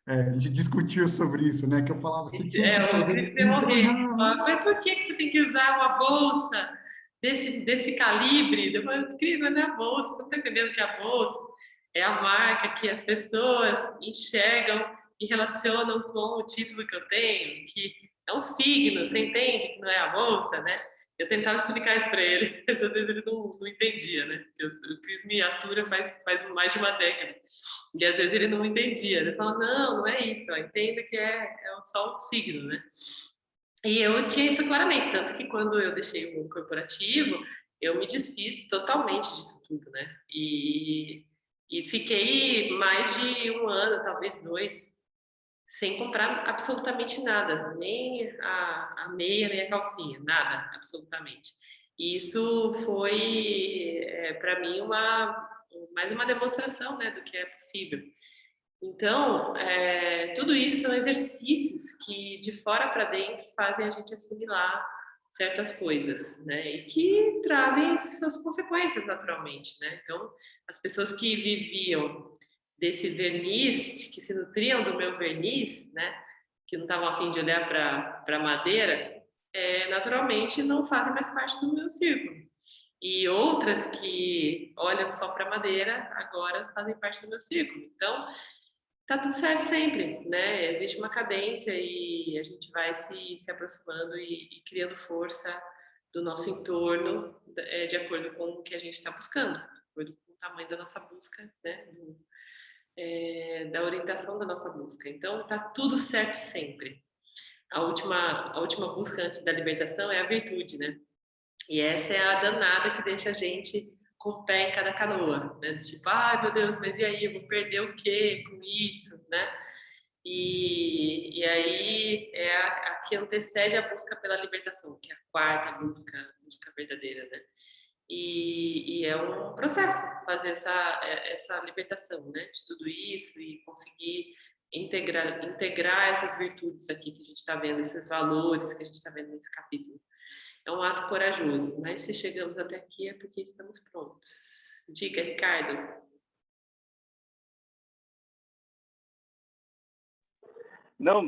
a gente discutiu sobre isso, né? Que eu falava, você tinha que O fazer Cris isso. morrer. Não. Mas por que você tem que usar uma bolsa desse calibre? Eu falei, Cris, mas não é a bolsa, você não está entendendo que é a bolsa é a marca que as pessoas enxergam e relacionam com o título que eu tenho, que é um signo, você entende que não é a bolsa, né? Eu tentava explicar isso para ele, mas às vezes ele não entendia, né? Porque o Cris me atura faz mais de uma década. E às vezes ele não entendia. Ele falava, não é isso, ó, entenda que é só um signo, né? E eu tinha isso claramente, tanto que quando eu deixei o mundo corporativo, eu me desfiz totalmente disso tudo, né? E fiquei mais de um ano, talvez 2, sem comprar absolutamente nada, nem a meia, nem a calcinha, nada, absolutamente. E isso foi, para mim, mais uma demonstração, né, do que é possível. Então, tudo isso são exercícios que de fora para dentro fazem a gente assimilar certas coisas, né? E que trazem suas consequências naturalmente, né? Então, as pessoas que viviam desse verniz, que se nutriam do meu verniz, né? Que não estavam a fim de olhar para a madeira, naturalmente não fazem mais parte do meu círculo. E outras que olham só para a madeira agora fazem parte do meu círculo. Então, tá tudo certo sempre, né? Existe uma cadência e a gente vai se aproximando e criando força do nosso entorno de acordo com o que a gente está buscando, de acordo com o tamanho da nossa busca, né? Da orientação da nossa busca. Então, tá tudo certo sempre. A última busca antes da libertação é a virtude, né? E essa é a danada que deixa a gente com o pé em cada canoa, né? Tipo, ai meu Deus, mas e aí, eu vou perder o quê com isso, né? E aí é a que antecede a busca pela libertação, que é a quarta busca verdadeira, né? E é um processo fazer essa libertação, né? De tudo isso e conseguir integrar essas virtudes aqui que a gente está vendo, esses valores que a gente está vendo nesse capítulo. É um ato corajoso, mas se chegamos até aqui é porque estamos prontos. Diga, Ricardo. Não,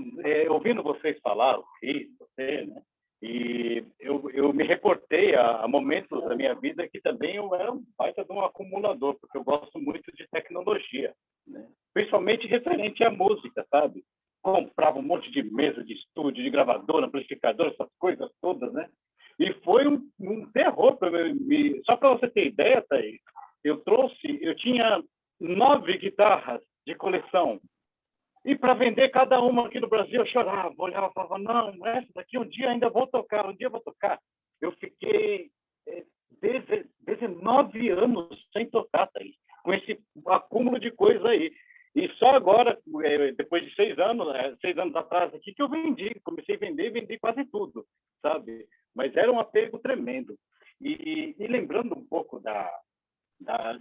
ouvindo vocês falar, o Cris, você, né? E eu me reportei a momentos da minha vida que também eu era um baita de um acumulador, porque eu gosto muito de tecnologia, né? Principalmente referente à música, sabe? Comprava um monte de mesa de estúdio, de gravador, amplificador, essas coisas todas, né? E foi um terror para mim. Só para você ter ideia, Thaís, eu tinha 9 guitarras de coleção. E para vender cada uma aqui no Brasil, eu chorava, olhava e falava, não, essa daqui um dia ainda vou tocar, um dia eu vou tocar. Eu fiquei 19 anos sem tocar, Thaís, com esse acúmulo de coisa aí. E só agora, depois de 6 anos, 6 anos atrás aqui, que eu comecei a vender, vendi quase tudo, sabe? Mas era um apego tremendo. E lembrando um pouco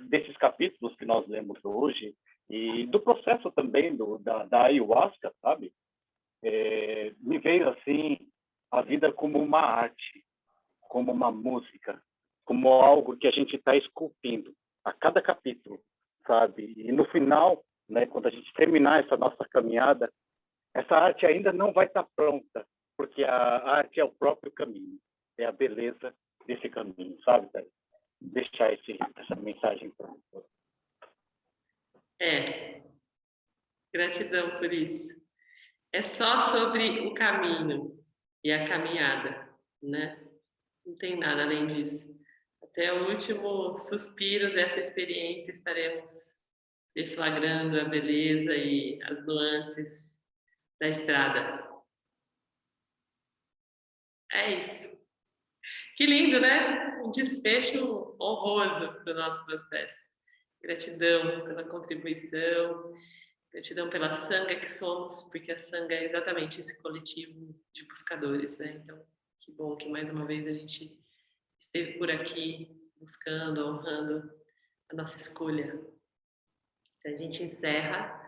desses capítulos que nós lemos hoje, e do processo também da ayahuasca, sabe? Me veio assim a vida como uma arte, como uma música, como algo que a gente está esculpindo a cada capítulo, sabe? E no final, né, quando a gente terminar essa nossa caminhada, essa arte ainda não vai estar pronta, porque a arte é o próprio caminho, é a beleza desse caminho, sabe? Deixar essa mensagem para você. Gratidão por isso. É só sobre o caminho e a caminhada, né? Não tem nada além disso. Até o último suspiro dessa experiência estaremos deflagrando a beleza e as nuances da estrada. É isso. Que lindo, né? Um desfecho honroso do nosso processo. Gratidão pela contribuição, gratidão pela sangha que somos, porque a sangha é exatamente esse coletivo de buscadores, né? Então, que bom que mais uma vez a gente esteve por aqui buscando, honrando a nossa escolha. Então, a gente encerra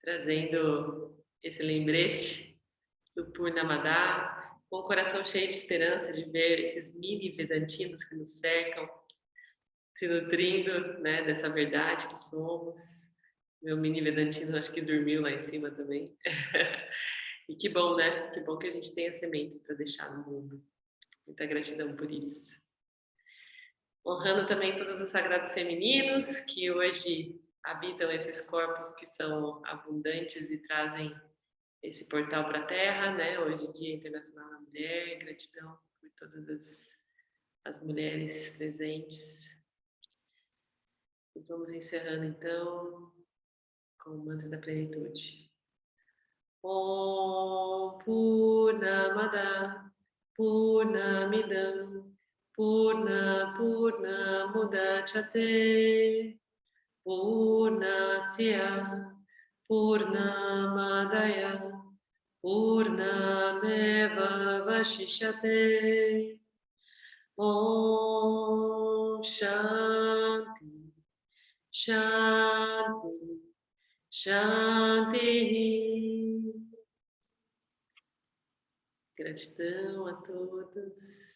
trazendo esse lembrete do Purnamada, com o coração cheio de esperança de ver esses mini vedantinos que nos cercam, se nutrindo, né, dessa verdade que somos. Meu mini vedantino acho que dormiu lá em cima também. E que bom, né? Que bom que a gente tenha sementes para deixar no mundo. Muita gratidão por isso. Honrando também todos os sagrados femininos que hoje habitam esses corpos que são abundantes e trazem esse portal para a Terra, né? Hoje, Dia Internacional da Mulher. Gratidão por todas as mulheres presentes. E vamos encerrando, então, com o mantra da plenitude. Om Purnamada Purnamidam Purna Mudachyate Purnasya Purnamadaya Purnameva Vashishyate. Om Shanti Shanti Shanti. Gratidão a todos.